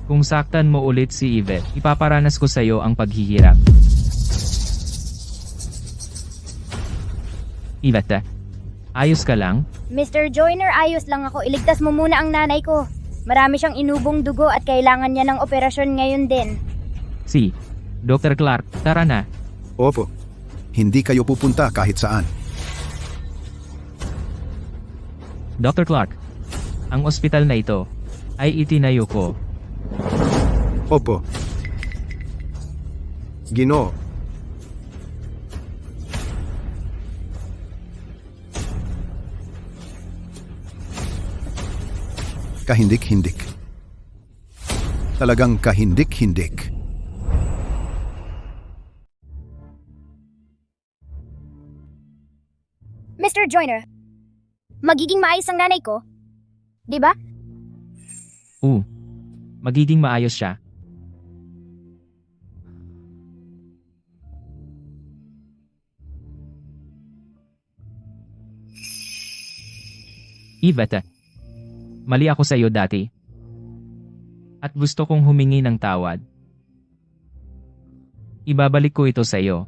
Kung saktan mo ulit si Yvette, ipaparanas ko sa'yo ang paghihirap. Yvette, ayos ka lang? Mr. Joyner, ayos lang ako. Iligtas mo muna ang nanay ko. Marami siyang inubong dugo at kailangan niya ng operasyon ngayon din. Si Dr. Clark, tara na. Opo. Hindi kayo pupunta kahit saan. Dr. Clark, ang ospital na ito ay itinayo ko. Opo. Ginoo. Kahindik-hindik. Talagang kahindik-hindik. Mr. Joyner, magiging maayos ang nanay ko? Di ba? Magiging maayos siya. Yvette, mali ako sa iyo dati. At gusto kong humingi ng tawad. Ibabalik ko ito sa iyo.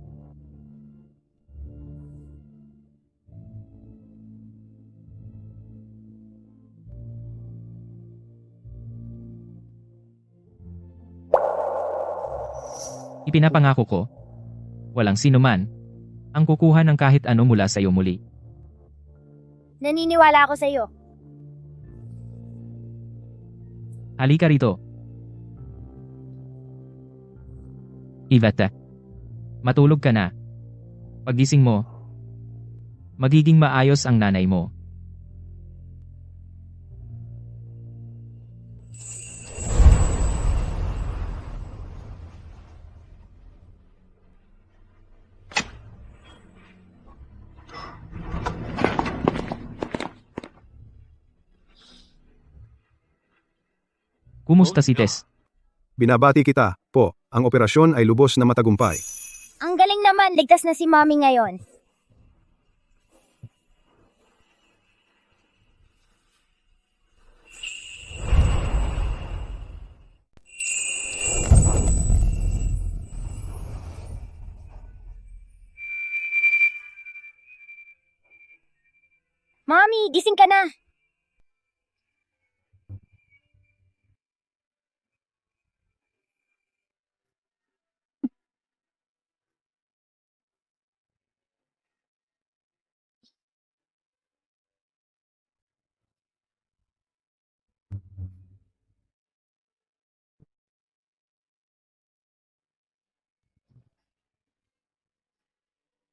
Ipinapangako ko, walang sinuman ang kukuha ng kahit ano mula sa iyo muli. Naniniwala ako sa iyo. Halika rito. Yvette, matulog ka na. Paggising mo, magiging maayos ang nanay mo. Kumusta si Tess? Binabati kita, po. Ang operasyon ay lubos na matagumpay. Ang galing naman, ligtas na si Mommy ngayon. Mommy, gising ka na.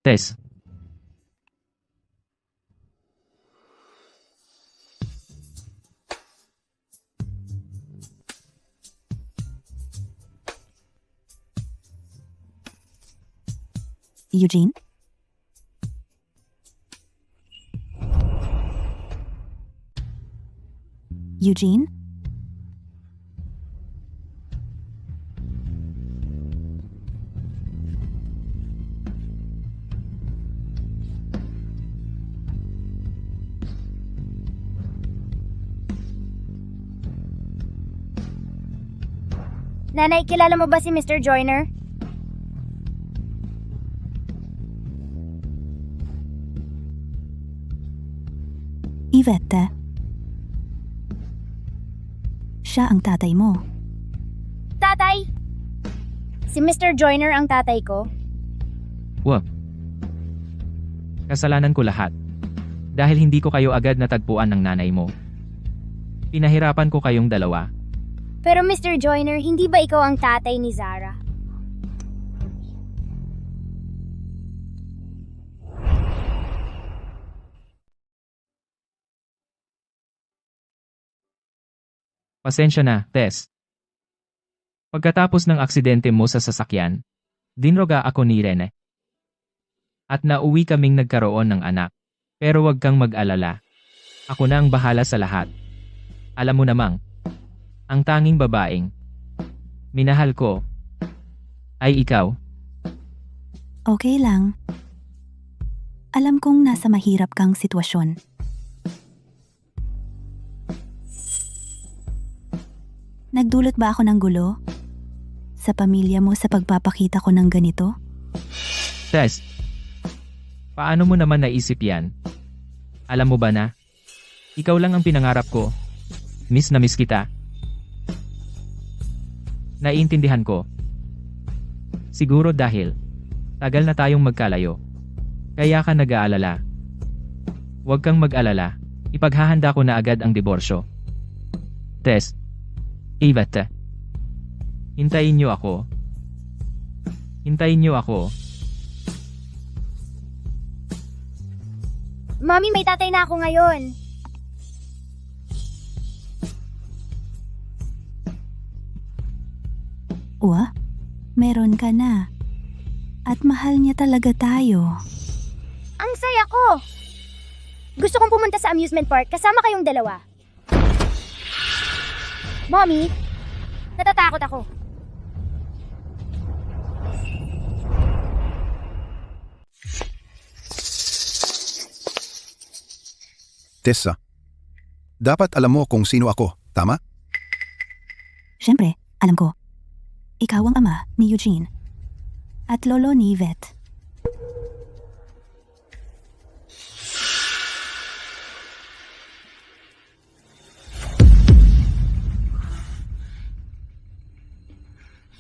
Tess, Eugene? Eugene? Nanay, kilala mo ba si Mr. Joyner? Yvette. Siya ang tatay mo. Tatay! Si Mr. Joyner ang tatay ko. wag. Kasalanan ko lahat. Dahil hindi ko kayo agad natagpuan ng nanay mo. Pinahirapan ko kayong dalawa. Pero Mr. Joyner, hindi ba ikaw ang tatay ni Zara? Pasensya na, Tess. Pagkatapos ng aksidente mo sa sasakyan, dinroga ako ni Rene. At nauwi kaming nagkaroon ng anak. Pero wag kang mag-alala. Ako na ang bahala sa lahat. Alam mo namang, ang tanging babaeng minahal ko ay ikaw. Okay lang. Alam kong nasa mahirap kang sitwasyon. Nagdulot ba ako ng gulo? Sa pamilya mo sa pagpapakita ko ng ganito? Tess, paano mo naman naisip yan? Alam mo ba na? Ikaw lang ang pinangarap ko. Miss na miss kita. Naiintindihan ko. Siguro dahil tagal na tayong magkalayo. Kaya ka nag-aalala. Huwag kang mag-alala. Ipaghahanda ko na agad ang diborsyo. Tess, Yvette. Hintayin niyo ako. Hintayin niyo ako. Mommy, may tatay na ako ngayon. Meron ka na. At mahal niya talaga tayo. Ang saya ko! Gusto kong pumunta sa amusement park kasama kayong dalawa. Mommy, natatakot ako. Tessa, dapat alam mo kung sino ako, tama? Siyempre, alam ko. Ikaw ang ama ni Eugene. At lolo ni Yvette.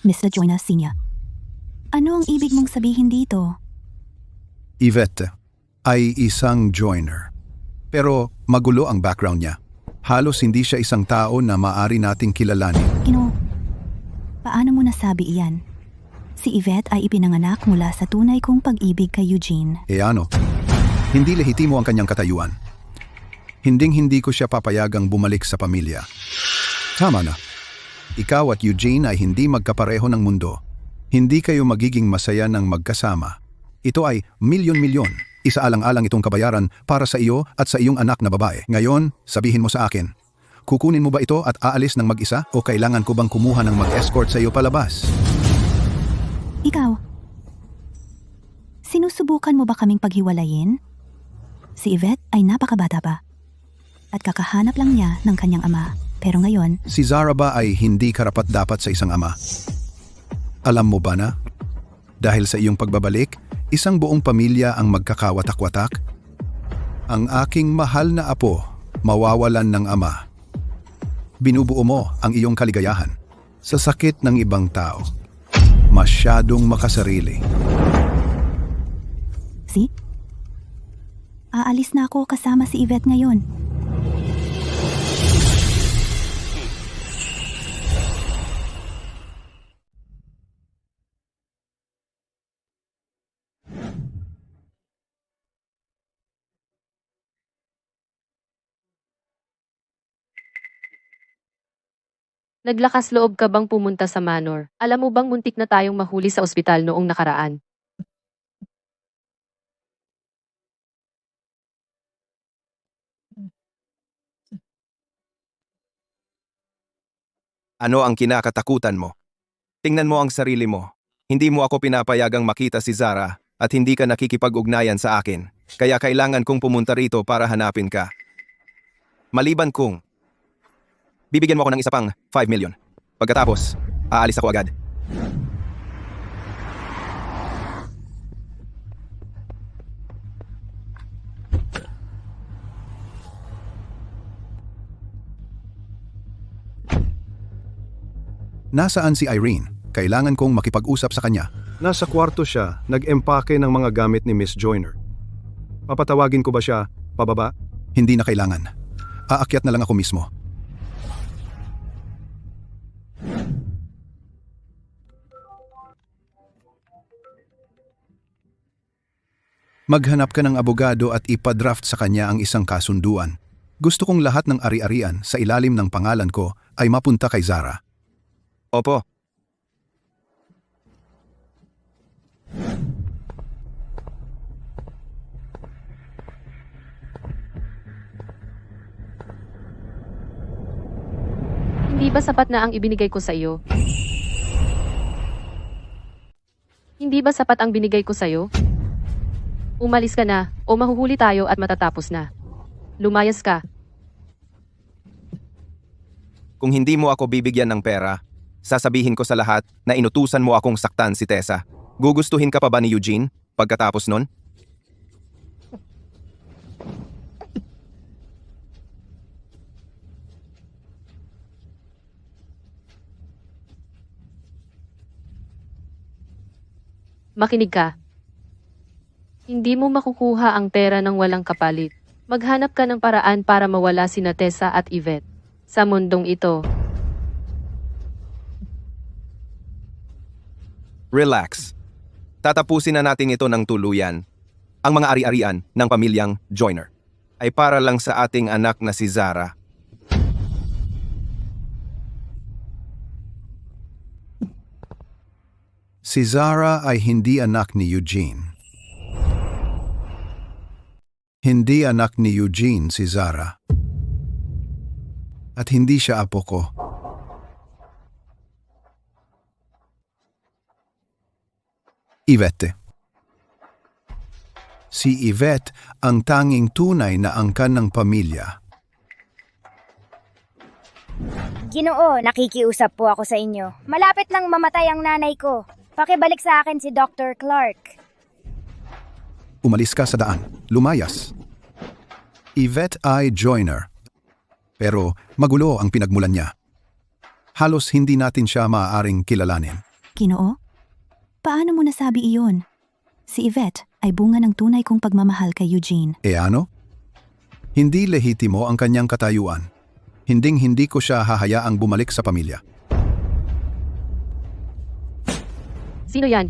Mr. Joyner Sr. Ano ang ibig mong sabihin dito? Yvette ay isang joiner. Pero magulo ang background niya. Halos hindi siya isang tao na maari nating kilalanin. Paano mo nasabi iyan? Si Yvette ay ipinanganak mula sa tunay kong pag-ibig kay Eugene. Ano? Hindi lehitimo ang kanyang katayuan. Hinding-hindi ko siya papayagang bumalik sa pamilya. Tama na. Ikaw at Eugene ay hindi magkapareho ng mundo. Hindi kayo magiging masaya ng magkasama. Ito ay milyon-milyon. Isaalang-alang itong kabayaran para sa iyo at sa iyong anak na babae. Ngayon, sabihin mo sa akin, Kukunin mo ba ito at aalis ng mag-isa o kailangan ko bang kumuha ng mag-escort sa iyo palabas? Ikaw, sinusubukan mo ba kaming paghiwalayin? Si Yvette ay napakabata pa. At kakahanap lang niya ng kanyang ama. Pero ngayon, Si Zara ba ay hindi karapat-dapat sa isang ama? Alam mo ba na? Dahil sa iyong pagbabalik, isang buong pamilya ang magkakawatak-watak? Ang aking mahal na apo, mawawalan ng ama. Binubuo mo ang iyong kaligayahan sa sakit ng ibang tao. Masyadong makasarili. si? Aalis na ako kasama si Yvette ngayon. Naglakas loob ka bang pumunta sa manor? Alam mo bang muntik na tayong mahuli sa ospital noong nakaraan? Ano ang kinakatakutan mo? Tingnan mo ang sarili mo. Hindi mo ako pinapayagang makita si Zara at hindi ka nakikipag-ugnayan sa akin. Kaya kailangan kong pumunta rito para hanapin ka. Maliban kung bibigyan mo ako ng isa pang 5 million. Pagkatapos, aalis ako agad. Nasaan si Irene? Kailangan kong makipag-usap sa kanya. Nasa kwarto siya, nag-empake ng mga gamit ni Miss Joyner. Papatawagin ko ba siya pababa? Hindi na kailangan. Aakyat na lang ako mismo. Maghanap ka ng abogado at ipadraft sa kanya ang isang kasunduan. Gusto kong lahat ng ari-arian sa ilalim ng pangalan ko ay mapunta kay Zara. Opo. Hindi ba sapat na ang ibinigay ko sa iyo? Hindi ba sapat ang binigay ko sa iyo? Umalis ka na, o mahuhuli tayo at matatapos na. Lumayas ka. Kung hindi mo ako bibigyan ng pera, sasabihin ko sa lahat na inutusan mo akong saktan si Tessa. Gugustuhin ka pa ba ni Eugene pagkatapos nun? Makinig ka. Hindi mo makukuha ang pera ng walang kapalit. Maghanap ka ng paraan para mawala sina Tessa at Yvette. Sa mundong ito, Relax. Tatapusin na natin ito ng tuluyan. Ang mga ari-arian ng pamilyang Joyner ay para lang sa ating anak na si Zara. Si Zara ay hindi anak ni Eugene. Hindi anak ni Eugene si Zara. At hindi siya apo ko. Yvette. Si Yvette ang tanging tunay na angkan ng pamilya. Ginoo, nakikiusap po ako sa inyo. Malapit nang mamatay ang nanay ko. Pakibalik sa akin si Dr. Clark. Umalis ka sa daan. Lumayas. Yvette ay Joyner. Pero magulo ang pinagmulan niya. Halos hindi natin siya maaaring kilalanin. Ginoo? Paano mo nasabi iyon? Si Yvette ay bunga ng tunay kong pagmamahal kay Eugene. E ano? Hindi lehitimo ang kanyang katayuan. Hinding-hindi ko siya hahayaang bumalik sa pamilya. sino yan?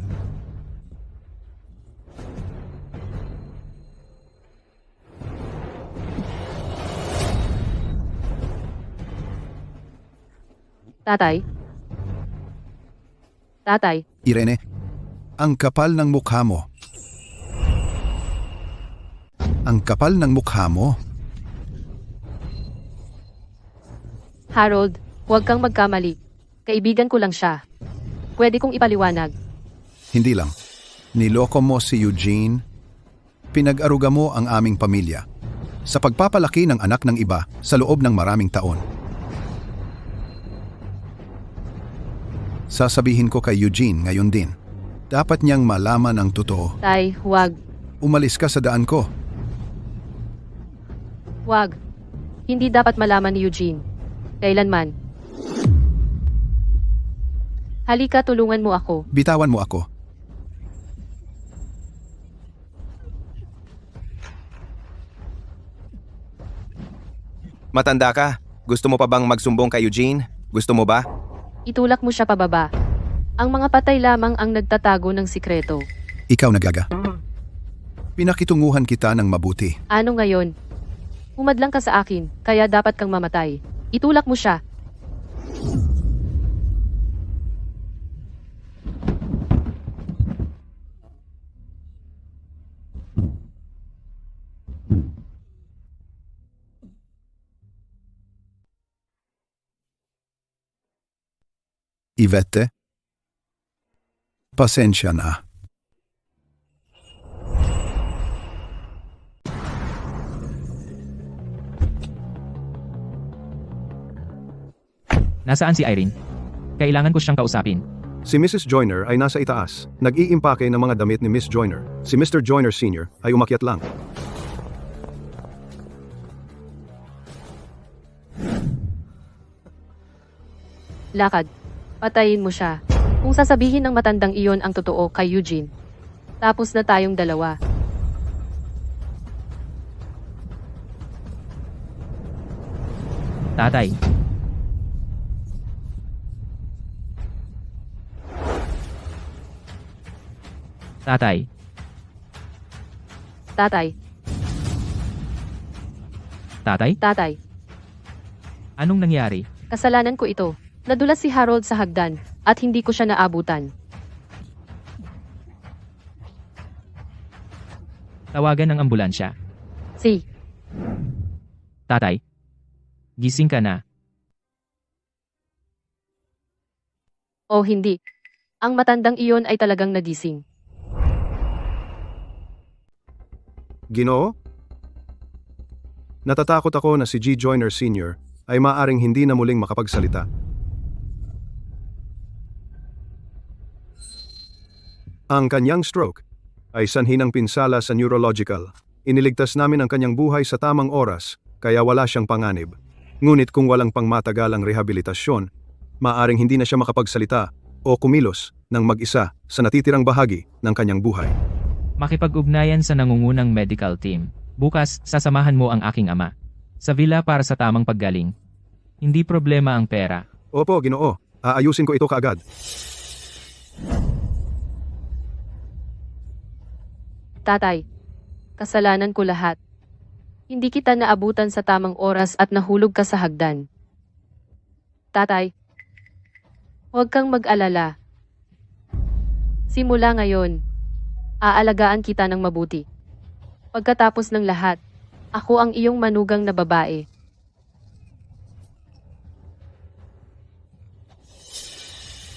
Tatay? Tatay? Irene, ang kapal ng mukha mo. Ang kapal ng mukha mo. Harold, huwag kang magkamali. Kaibigan ko lang siya. Pwede kong ipaliwanag. Hindi lang. Niloko mo si Eugene. Pinag-aruga mo ang aming pamilya. Sa pagpapalaki ng anak ng iba sa loob ng maraming taon. Sasabihin ko kay Eugene ngayon din. Dapat niyang malaman ang totoo. Tay, huwag. Umalis ka sa daan ko. Huwag. Hindi dapat malaman ni Eugene. Kailanman. Halika, tulungan mo ako. Bitawan mo ako. Matanda ka. Gusto mo pa bang magsumbong kay Eugene? Gusto mo ba? Itulak mo siya pababa. Ang mga patay lamang ang nagtatago ng sikreto. Ikaw nagaga. Pinakitunguhan kita ng mabuti. Ano ngayon? Humadlang ka sa akin, kaya dapat kang mamatay. Itulak mo siya. Ivette? Pasensya na. Nasaan si Irene? Kailangan ko siyang kausapin. Si Mrs. Joyner ay nasa itaas. Nag-iimpake ng mga damit ni Miss Joyner. Si Mr. Joyner Sr. ay umakyat lang. Lakad. Patayin mo siya. Kung sasabihin ng matandang iyon ang totoo kay Eugene. Tapos na tayong dalawa. Tatay. Tatay. Tatay. Tatay? Tatay. Anong nangyari? Kasalanan ko ito. Nadulas si Harold sa hagdan at hindi ko siya naabutan. Tawagan ng ambulansya. Si. Tatay. Gising ka na. O hindi. Ang matandang iyon ay talagang nagising. Ginoo? Natatakot ako na si G. Joyner Sr. ay maaring hindi na muling makapagsalita. Ang kanyang stroke ay sanhi ng pinsala sa neurological. Iniligtas namin ang kanyang buhay sa tamang oras, kaya wala siyang panganib. Ngunit kung walang pangmatagalang rehabilitasyon, maaring hindi na siya makapagsalita o kumilos ng mag-isa sa natitirang bahagi ng kanyang buhay. Makipag-ugnayan sa nangungunang medical team. Bukas, sasamahan mo ang aking ama. Sa villa para sa tamang paggaling. Hindi problema ang pera. Opo, Ginoo. Aayusin ko ito kaagad. Tatay. Kasalanan ko lahat. Hindi kita naabutan sa tamang oras at nahulog ka sa hagdan. Tatay. Huwag kang mag-alala. Simula ngayon, aalagaan kita ng mabuti. Pagkatapos ng lahat, ako ang iyong manugang na babae.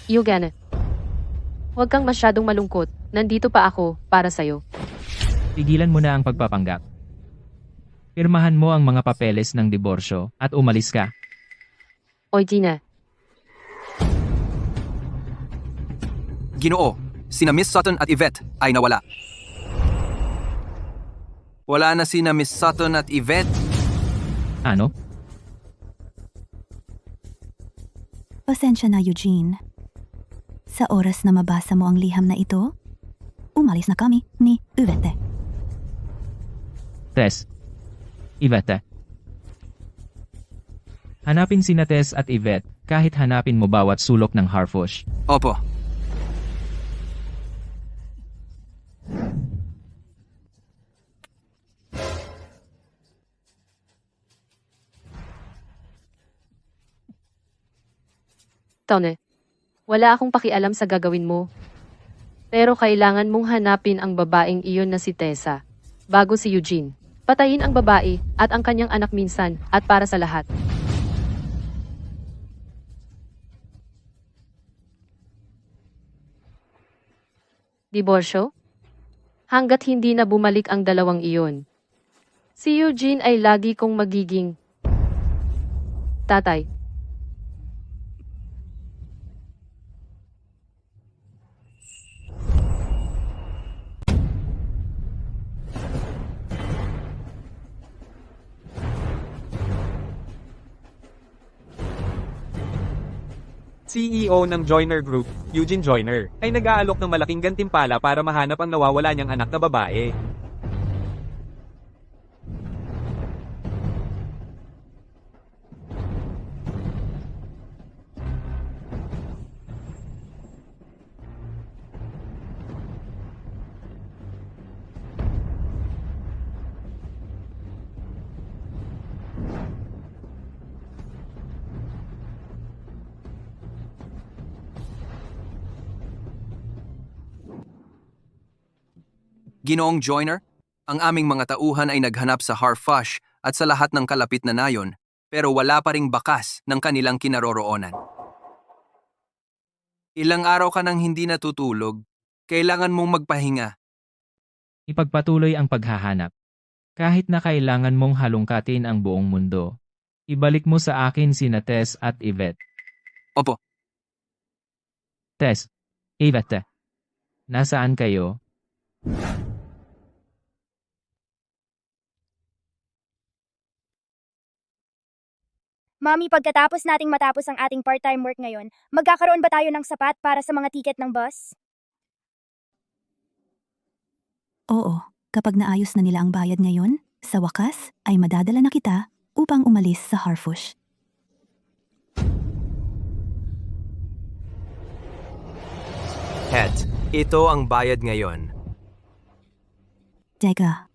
Eugene, huwag kang masyadong malungkot. Nandito pa ako para sa'yo. Tigilan mo na ang pagpapanggap. Pirmahan mo ang mga papeles ng diborsyo at umalis ka. Oy, Gina. Ginoo, sina Miss Sutton at Yvette ay nawala. Wala na sina Miss Sutton at Yvette. Ano? Pasensya na, Eugene. Sa oras na mabasa mo ang liham na ito, umalis na kami ni Yvette. Tess. Yvette. Hanapin sina Tess at Yvette kahit hanapin mo bawat sulok ng Harfush. Opo. Tone, wala akong pakialam sa gagawin mo. Pero kailangan mong hanapin ang babaeng iyon na si Tessa, bago si Eugene. Patayin ang babae at ang kanyang anak minsan at para sa lahat. Diborsyo? Hanggat hindi na bumalik ang dalawang iyon. Si Eugene ay lagi kong magiging tatay. CEO ng Joyner Group, Eugene Joyner, ay nag-aalok ng malaking gantimpala para mahanap ang nawawala niyang anak na babae. Ginoong Joyner, ang aming mga tauhan ay naghanap sa Harfush at sa lahat ng kalapit na nayon, pero wala pa ring bakas ng kanilang kinaroroonan. Ilang araw ka nang hindi natutulog, kailangan mong magpahinga. Ipagpatuloy ang paghahanap. Kahit na kailangan mong halungkatin ang buong mundo. Ibalik mo sa akin sina Tess at Yvette. Opo, Tess, Yvette. Nasaan kayo? Mami, pagkatapos nating matapos ang ating part-time work ngayon, magkakaroon ba tayo ng sapat para sa mga tiket ng bus? Oo, kapag naayos na nila ang bayad ngayon, sa wakas ay madadala na kita upang umalis sa Harfush. Het, ito ang bayad ngayon. Teka.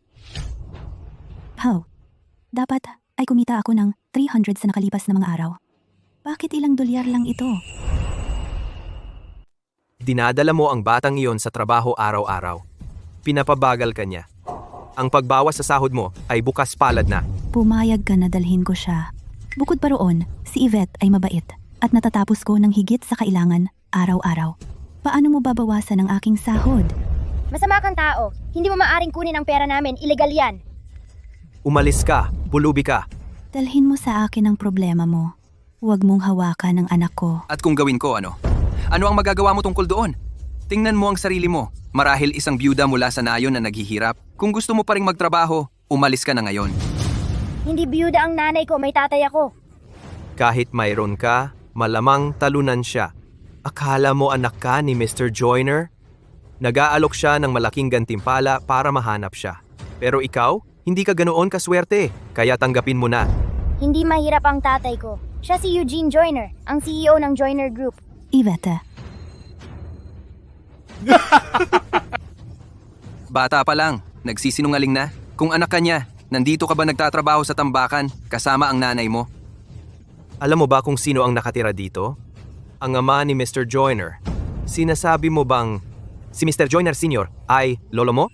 How? Dapat ay kumita ako ng 300 sa nakalipas na mga araw. Bakit ilang dolyar lang ito? Dinadala mo ang batang iyon sa trabaho araw-araw. Pinapabagal ka niya. Ang pagbawas sa sahod mo ay bukas palad na. Pumayag ka na dalhin ko siya. Bukod pa roon, si Yvette ay mabait at natatapos ko ng higit sa kailangan araw-araw. Paano mo babawasan ang aking sahod? Masama kang tao. Hindi mo maaring kunin ang pera namin. Illegal yan. Umalis ka, pulubi ka. Dalhin mo sa akin ang problema mo. Huwag mong hawakan ang anak ko. At kung gawin ko ano? Ano ang magagawa mo tungkol doon? Tingnan mo ang sarili mo. Marahil isang byuda mula sa nayon na naghihirap. Kung gusto mo pa ring magtrabaho, umalis ka na ngayon. Hindi biyuda ang nanay ko, may tatay ako. Kahit mayroon ka, malamang talunan siya. Akala mo anak ka ni Mr. Joyner? Nag-aalok siya ng malaking gantimpala para mahanap siya. Pero ikaw, hindi ka ganoon kaswerte, kaya tanggapin mo na. Hindi mahirap ang tatay ko. Siya si Eugene Joyner, ang CEO ng Joyner Group. Yvette, Bata pa lang, nagsisinungaling na. Kung anak ka niya, nandito ka ba nagtatrabaho sa tambakan kasama ang nanay mo? Alam mo ba kung sino ang nakatira dito? Ang ama ni Mr. Joyner. Sinasabi mo bang si Mr. Joyner Sr. ay lolo mo?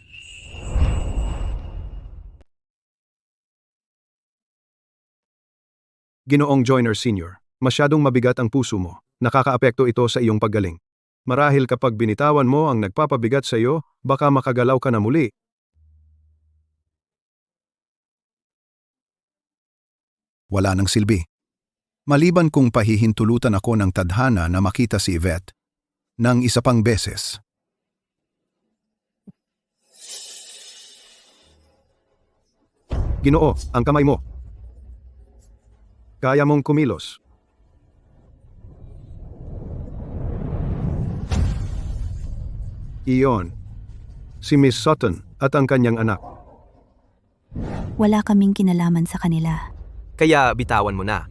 Ginoong Joyner Sr., masyadong mabigat ang puso mo. Nakakaapekto ito sa iyong paggaling. Marahil kapag binitawan mo ang nagpapabigat sa iyo, baka makagalaw ka na muli. Wala nang silbi. Maliban kung pahihintulutan ako ng tadhana na makita si Yvette ng isa pang beses. Ginoo, ang kamay mo. Kaya mong kumilos. Iyon, si Miss Sutton at ang kanyang anak. wala kaming kinalaman sa kanila. Kaya bitawan mo na.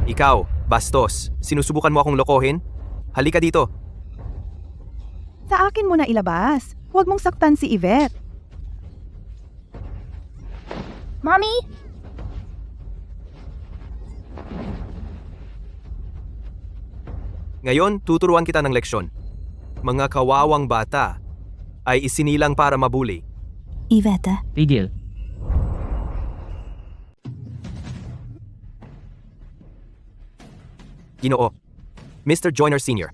Ikaw, bastos, sinusubukan mo akong lokohin? Halika dito. Sa akin mo na ilabas. Huwag mong saktan si Yvette. Mommy? Ngayon, tuturuan kita ng leksyon. Mga kawawang bata ay isinilang para mabuli. Yvette, Tigil. Ginoo, Mr. Joyner Sr.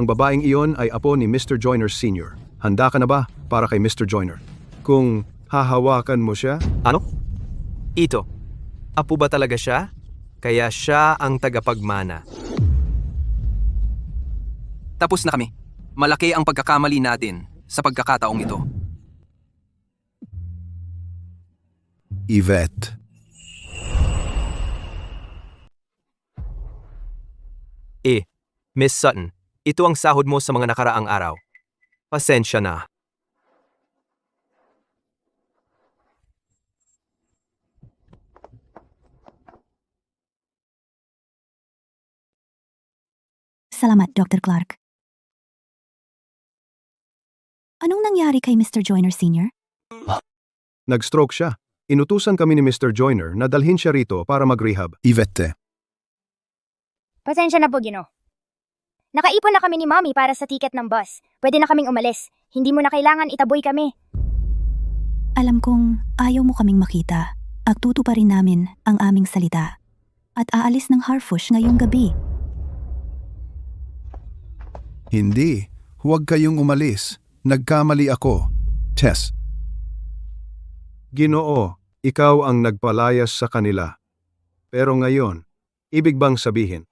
ang babaeng iyon ay apo ni Mr. Joyner Sr. Handa ka na ba para kay Mr. Joyner? Kung hahawakan mo siya, Ano? Ito. Apo ba talaga siya? Kaya siya ang tagapagmana. Tapos na kami. Malaki ang pagkakamali natin sa pagkakataong ito. Yvette. Miss Sutton, ito ang sahod mo sa mga nakaraang araw. Pasensya na. Salamat, Dr. Clark. Anong nangyari kay Mr. Joyner Sr.? Nag-stroke siya. Inutusan kami ni Mr. Joyner na dalhin siya rito para mag-rehab. Yvette. Pasensya na po, Gino. Nakaipon na kami ni Mommy para sa ticket ng bus. Pwede na kaming umalis. Hindi mo na kailangan itaboy kami. Alam kong ayaw mo kaming makita. Agtuto pa rin namin ang aming salita. At aalis ng Harfush ngayong gabi. Hindi. Huwag kayong umalis. Nagkamali ako. Tess. Ginoo, ikaw ang nagpalayas sa kanila. Pero ngayon, ibig bang sabihin,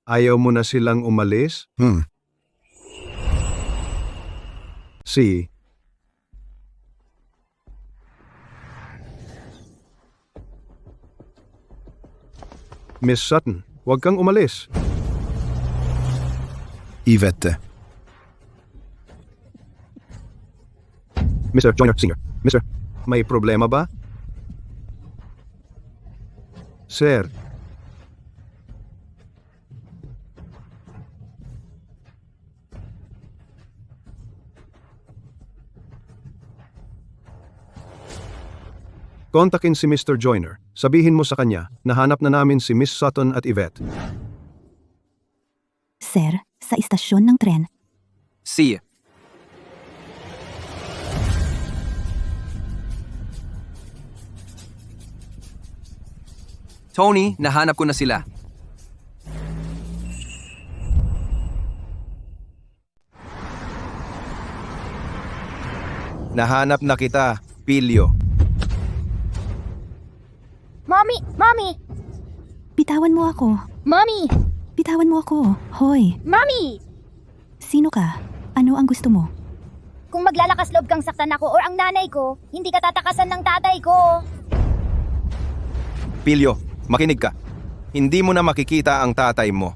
ayaw mo na silang umalis? Si. Miss Sutton, huwag kang umalis. Yvette. Mr. Joyner Sr. Mr. May problema ba? Sir. Kontakin si Mr. Joyner. Sabihin mo sa kanya na hanap na namin si Miss Sutton at Yvette. Sir, sa istasyon ng tren. See ya. Tony, nahanap ko na sila. Nahanap na kita, Pilyo. Mommy! Mommy! Bitawan mo ako. Mommy! Bitawan mo ako. Hoy, Mommy! sino ka? Ano ang gusto mo? Kung maglalakas loob kang saktan ako or ang nanay ko, hindi ka tatakasan ng tatay ko. Pilyo, makinig ka. Hindi mo na makikita ang tatay mo.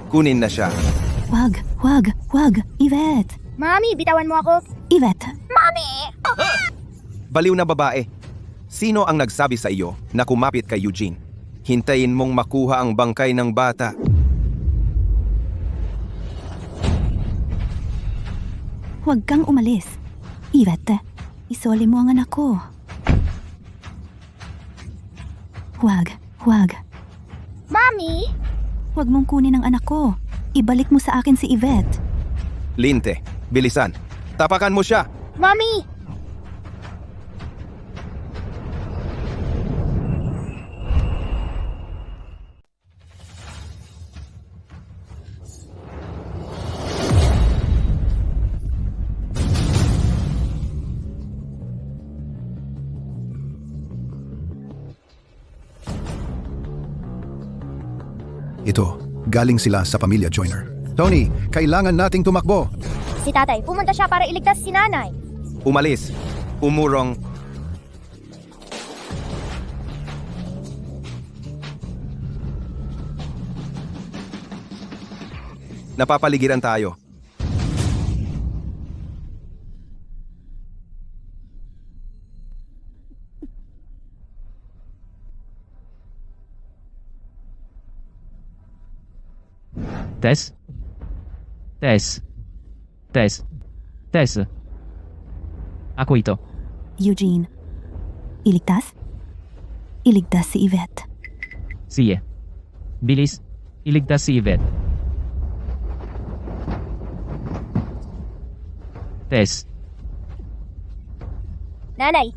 Kunin na siya. Wag, Yvette. Mommy, bitawan mo ako. Yvette, Mommy! Baliw na babae. Sino ang nagsabi sa iyo na kumapit kay Eugene? Hintayin mong makuha ang bangkay ng bata. huwag kang umalis. Yvette, isoli mo ang anak ko. Huwag. Mommy! Huwag mong kunin ang anak ko. Ibalik mo sa akin si Yvette. Linte, bilisan. Tapakan mo siya. Mommy! Ito, galing sila sa pamilya Joyner. Tony, kailangan nating tumakbo. Si tatay, pumunta siya para iligtas si nanay. Umalis. Umurong. Napapaligiran tayo. Tess? Ako ito. Eugene, iligtas? Iligtas si Yvette. Sige. Bilis, iligtas si Yvette. Tess, Nanay,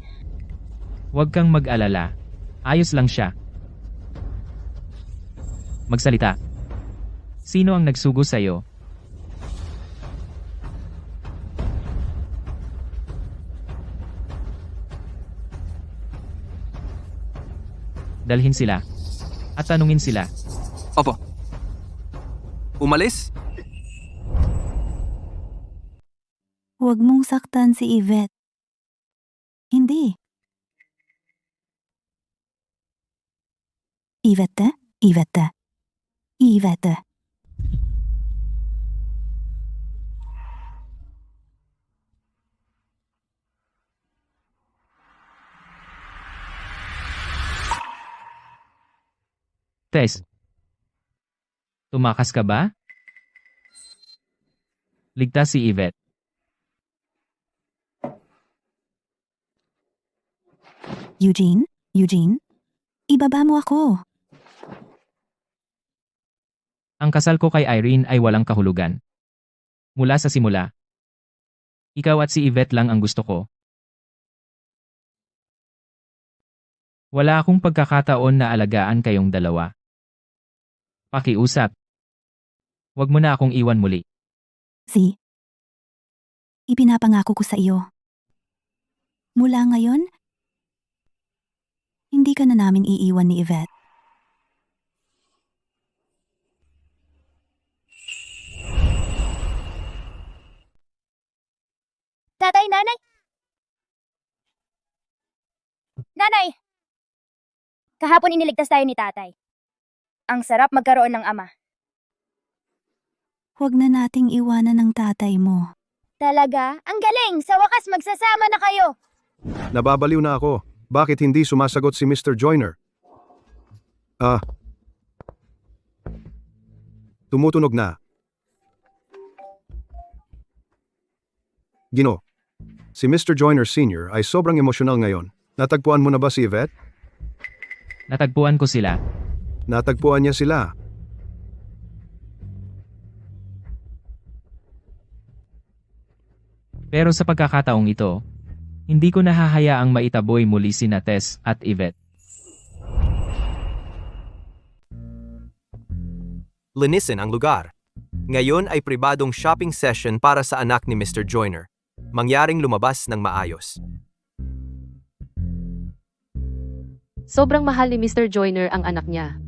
huwag kang mag-alala. Ayos lang siya. Magsalita. Sino ang nagsugo sa'yo? Dalhin sila. At tanungin sila. Opo. Umalis? Huwag mong saktan si Yvette. Hindi. Yvette, Yvette, Yvette. Tess. Tumakas ka ba? Ligtas si Yvette. Eugene, Eugene, ibaba mo ako. Ang kasal ko kay Irene ay walang kahulugan. Mula sa simula. Ikaw at si Yvette lang ang gusto ko. Wala akong pagkakataon na alagaan kayong dalawa. Pakiusap. Huwag mo na akong iwan muli. Si, ipinapangako ko sa iyo. Mula ngayon, hindi ka na namin iiwan ni Yvette. Tatay, nanay! Nanay! Kahapon iniligtas tayo ni tatay. Ang sarap magkaroon ng ama. Huwag na nating iwanan ng tatay mo. Talaga? Ang galing! Sa wakas magsasama na kayo! Nababaliw na ako. Bakit hindi sumasagot si Mr. Joyner? Tumutunog na. Gino, si Mr. Joyner Sr. ay sobrang emosyonal ngayon. Natagpuan mo na ba si Yvette? Natagpuan ko sila. Natagpuan niya sila. Pero sa pagkakataong ito, hindi ko nahahayaang maitaboy muli sina Tess at Yvette. Linisin ang lugar. Ngayon ay pribadong shopping session para sa anak ni Mr. Joyner. Mangyaring lumabas ng maayos. Sobrang mahal ni Mr. Joyner ang anak niya.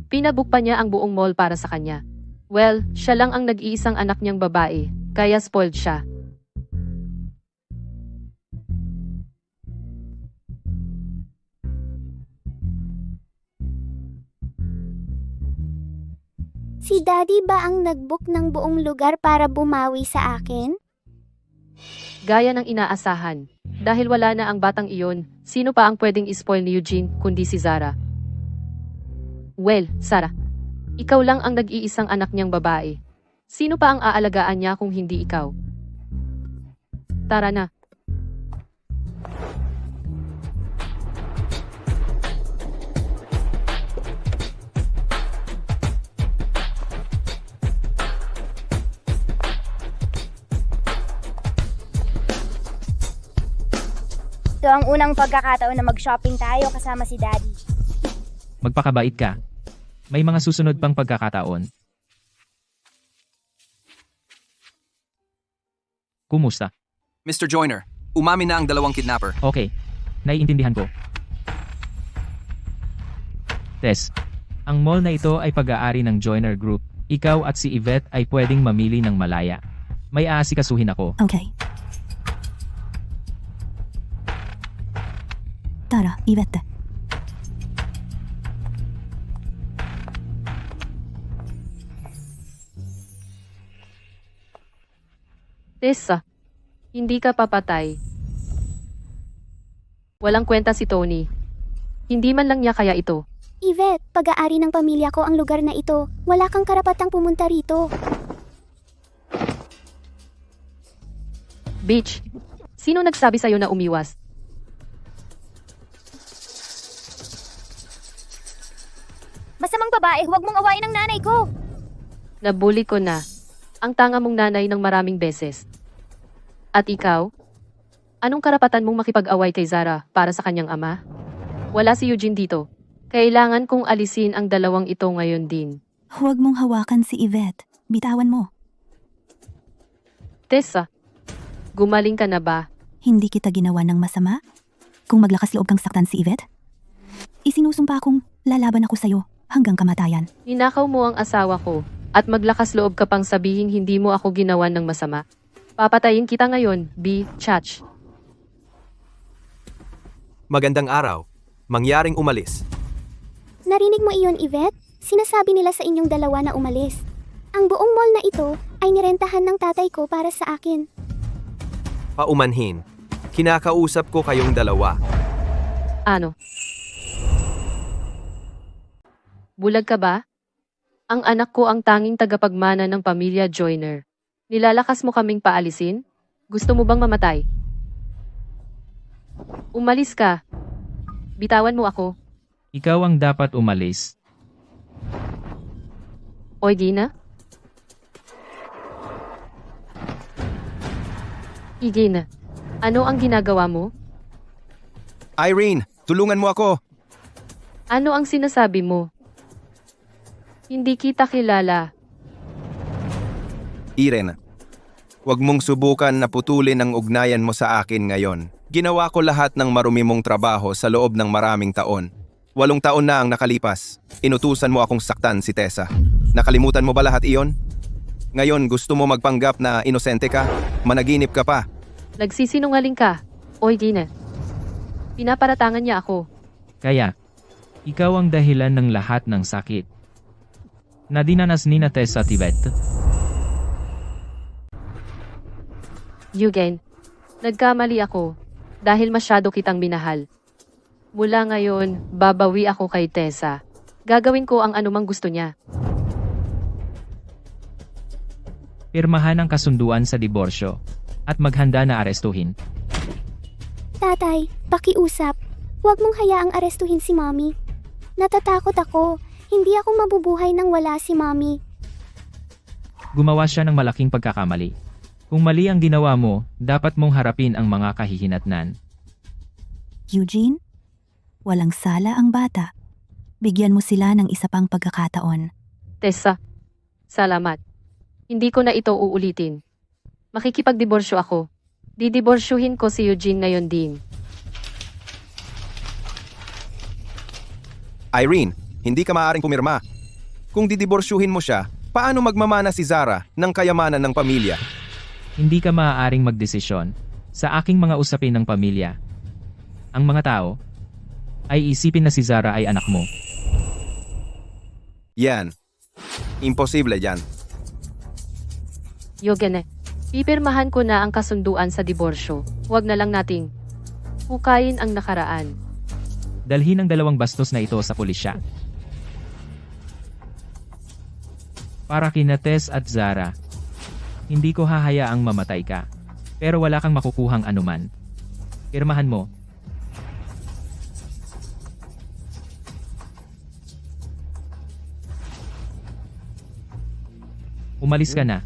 Pinabook pa niya ang buong mall para sa kanya. Well, siya lang ang nag-iisang anak niyang babae, kaya spoiled siya. Si Daddy ba ang nag-book ng buong lugar para bumawi sa akin? Gaya ng inaasahan. Dahil wala na ang batang iyon, sino pa ang pwedeng ispoil ni Eugene kundi si Zara? Well, Sarah, ikaw lang ang nag-iisang anak niyang babae. Sino pa ang aalagaan niya kung hindi ikaw? Tara na. Ito ang unang pagkakataon na mag-shopping tayo kasama si Daddy. Magpakabait ka. May mga susunod pang pagkakataon. Kumusta? Mr. Joyner, umamin na ang dalawang kidnapper. Okay. Naiintindihan ko. Tess, ang mall na ito ay pag-aari ng Joyner Group. Ikaw at si Yvette ay pwedeng mamili ng malaya. May aasikasuhin ako. Okay. Tara, Yvette. Tessa, hindi ka papatay. Walang kwenta si Tony. Hindi man lang niya kaya ito. Yvette, pag-aari ng pamilya ko ang lugar na ito. Wala kang karapatang pumunta rito. Bitch, sino nagsabi sa'yo na umiwas? Masamang babae, huwag mong awayin ang nanay ko! Nabuli ko na. Ang tanga mong nanay ng maraming beses. At ikaw? Anong karapatan mong makipag-away kay Zara para sa kanyang ama? Wala si Eugene dito. Kailangan kong alisin ang dalawang ito ngayon din. Huwag mong hawakan si Yvette. Bitawan mo. Tessa, gumaling ka na ba? Hindi kita ginawa ng masama? Kung maglakas loob kang saktan si Yvette? Isinusumpa kong lalaban ako sa'yo hanggang kamatayan. Ninakaw mo ang asawa ko, at maglakas loob ka pang sabihing hindi mo ako ginawan ng masama. Papatayin kita ngayon, B. Chach. Magandang araw. Mangyaring umalis. Narinig mo iyon, Yvette? Sinasabi nila sa inyong dalawa na umalis. Ang buong mall na ito ay nirentahan ng tatay ko para sa akin. Paumanhin. Kinakausap ko kayong dalawa. Ano? Bulag ka ba? Ang anak ko ang tanging tagapagmana ng pamilya Joyner. Nilalakas mo kaming paalisin? Gusto mo bang mamatay? Umalis ka. Bitawan mo ako. Ikaw ang dapat umalis. Oy, Gina? Igina, ano ang ginagawa mo? Irene, tulungan mo ako. Ano ang sinasabi mo? Hindi kita kilala. Irene, huwag mong subukan na putulin ang ugnayan mo sa akin ngayon. Ginawa ko lahat ng marumi mong trabaho sa loob ng maraming taon. 8 taon na ang nakalipas. Inutusan mo akong saktan si Tessa. Nakalimutan mo ba lahat iyon? Ngayon gusto mo magpanggap na inosente ka? Managinip ka pa. Nagsisinungaling ka. Oy, Gina. Pinaparatangan niya ako. Kaya, ikaw ang dahilan ng lahat ng sakit na dinanas ni na Tessa at Yvette. Eugen, nagkamali ako dahil masyado kitang minahal. Mula ngayon, babawi ako kay Tessa. Gagawin ko ang anumang gusto niya. Pirmahan ang kasunduan sa diborsyo at maghanda na arestuhin. Tatay, pakiusap. Huwag mong hayaang arestuhin si Mommy. Natatakot ako. Hindi ako mabubuhay nang wala si Mommy. Gumawa siya ng malaking pagkakamali. Kung mali ang ginawa mo, dapat mong harapin ang mga kahihinatnan. Eugene, walang sala ang bata. Bigyan mo sila ng isa pang pagkakataon. Tessa, salamat. Hindi ko na ito uulitin. Makikipagdiborsyo ako. Didiborsyohin ko si Eugene ngayon din. Irene, hindi ka maaaring pumirma. Kung didiborsyuhin mo siya, paano magmamana si Zara ng kayamanan ng pamilya? Hindi ka maaaring magdesisyon sa aking mga usapin ng pamilya. Ang mga tao ay isipin na si Zara ay anak mo. Yan. Imposible yan. Eugen, pipirmahan ko na ang kasunduan sa diborsyo. Huwag na lang nating hukayin ang nakaraan. Dalhin ang 2 bastos na ito sa pulisya. Para kina Tess at Zara, hindi ko hahayaang mamatay ka. Pero wala kang makukuhang anuman. Pirmahan mo. Umalis ka na.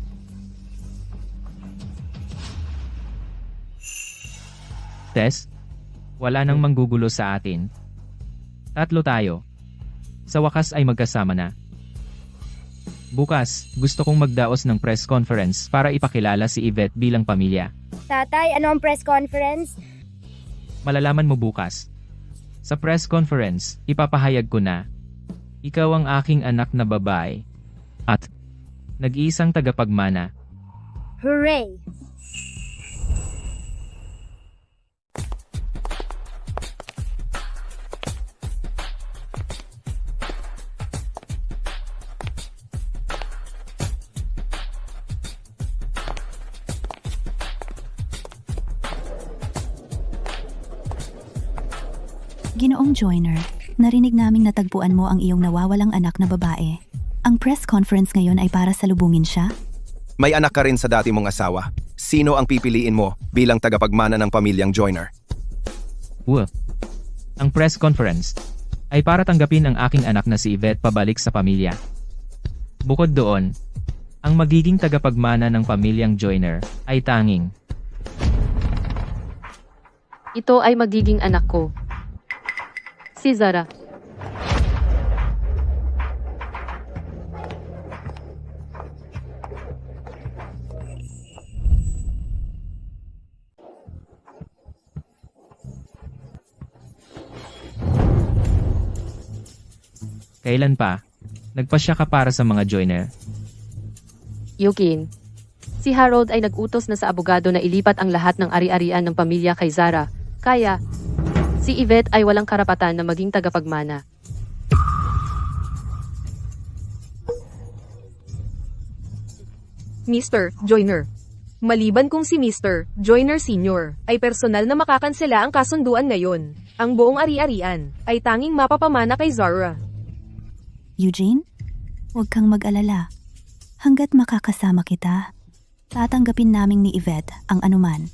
Tess, wala nang manggugulo sa atin. 3 tayo. Sa wakas ay magkasama na. Bukas, gusto kong magdaos ng press conference para ipakilala si Yvette bilang pamilya. Tatay, ano ang press conference? Malalaman mo bukas. Sa press conference, ipapahayag ko na ikaw ang aking anak na babae at nag-iisang tagapagmana. Hooray! Ginoong Joyner, narinig naming natagpuan mo ang iyong nawawalang anak na babae. Ang press conference ngayon ay para salubungin siya? May anak ka rin sa dati mong asawa. Sino ang pipiliin mo bilang tagapagmana ng pamilyang Joyner? Ang press conference ay para tanggapin ang aking anak na si Yvette pabalik sa pamilya. Bukod doon, ang magiging tagapagmana ng pamilyang Joyner ay tanging. Ito ay magiging anak ko. Si Zara. Kailan pa? Nagpasya ka para sa mga joiner. Yukin, si Harold ay nag-utos na sa abogado na ilipat ang lahat ng ari-arian ng pamilya kay Zara. Kaya, si Yvette ay walang karapatan na maging tagapagmana. Mr. Joyner. Maliban kung si Mr. Joyner Sr. ay personal na makakansela ang kasunduan ngayon, ang buong ari-arian ay tanging mapapamana kay Zara. Eugene, huwag kang mag-alala. Hanggat makakasama kita, tatanggapin naming ni Yvette ang anuman.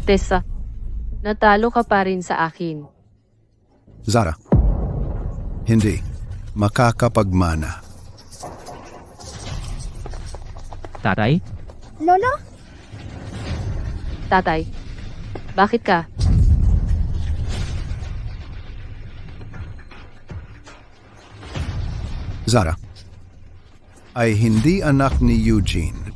Tessa, natalo ka pa rin sa akin. Zara, hindi makakapagmana. Tatay? Lolo? Tatay, bakit ka? Zara ay hindi anak ni Eugene.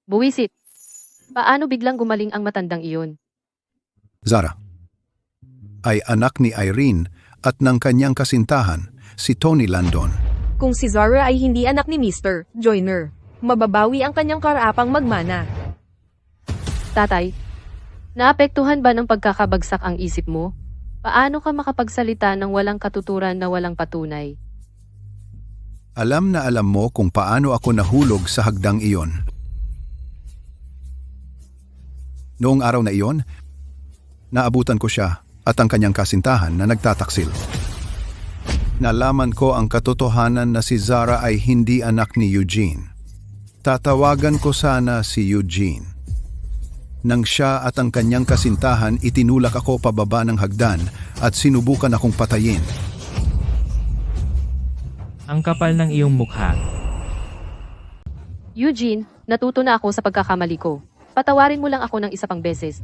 Buwisit. Paano biglang gumaling ang matandang iyon? Zara ay anak ni Irene at ng kanyang kasintahan, si Tony Landon. Kung si Zara ay hindi anak ni Mr. Joyner, mababawi ang kanyang karaapang magmana. Tatay, naapektuhan ba ng pagkakabagsak ang isip mo? Paano ka makapagsalita ng walang katuturan na walang patunay? Alam na alam mo kung paano ako nahulog sa hagdang iyon. Noong araw na iyon, naabutan ko siya at ang kanyang kasintahan na nagtataksil. Nalaman ko ang katotohanan na si Zara ay hindi anak ni Eugene. Tatawagan ko sana si Eugene. Nang siya at ang kanyang kasintahan itinulak ako pababa ng hagdan at sinubukan akong patayin. Ang kapal ng iyong mukha. Eugene, natuto na ako sa pagkakamali ko. Patawarin mo lang ako ng isa pang beses.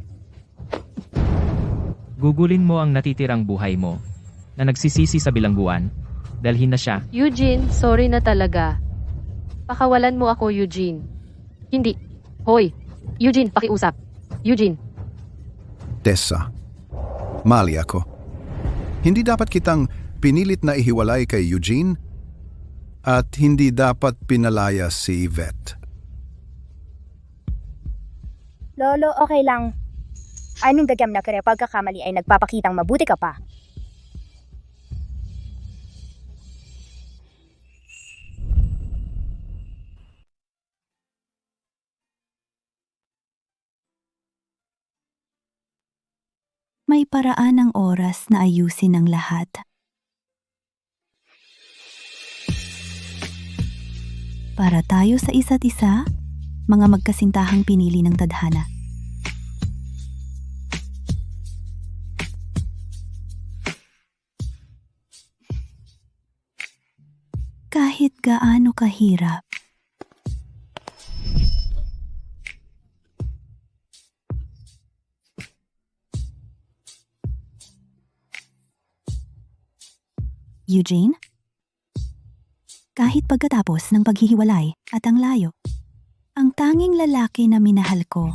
Gugulin mo ang natitirang buhay mo na nagsisisi sa bilangguan. Dalhin na siya. Eugene, sorry na talaga. Pakawalan mo ako, Eugene. Hindi. Hoy, Eugene, pakiusap. Eugene. Tessa, mali ako. Hindi dapat kitang pinilit na ihiwalay kay Eugene at hindi dapat pinalaya si Yvette. Lolo, okay lang. Anong gagam na kaya pagkakamali ay nagpapakitang mabuti ka pa? May paraan ng oras na ayusin ang lahat. Para tayo sa isa't isa, mga magkasintahang pinili ng tadhana. Kahit gaano kahirap, Eugene? Kahit pagkatapos ng paghihiwalay at ang layo, ang tanging lalaki na minahal ko,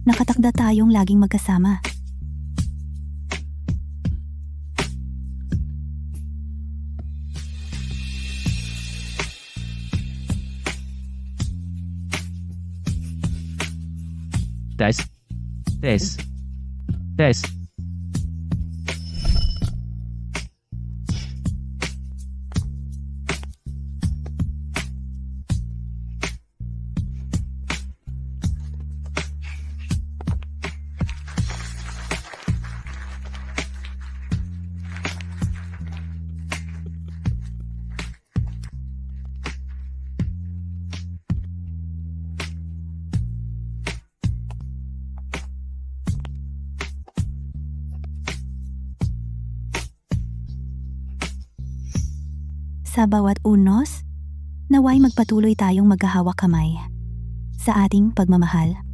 nakatakda tayong laging magkasama. Tess. Tess. Tess. Sa bawat unos, naway magpatuloy tayong maghahawak kamay. sa ating pagmamahal.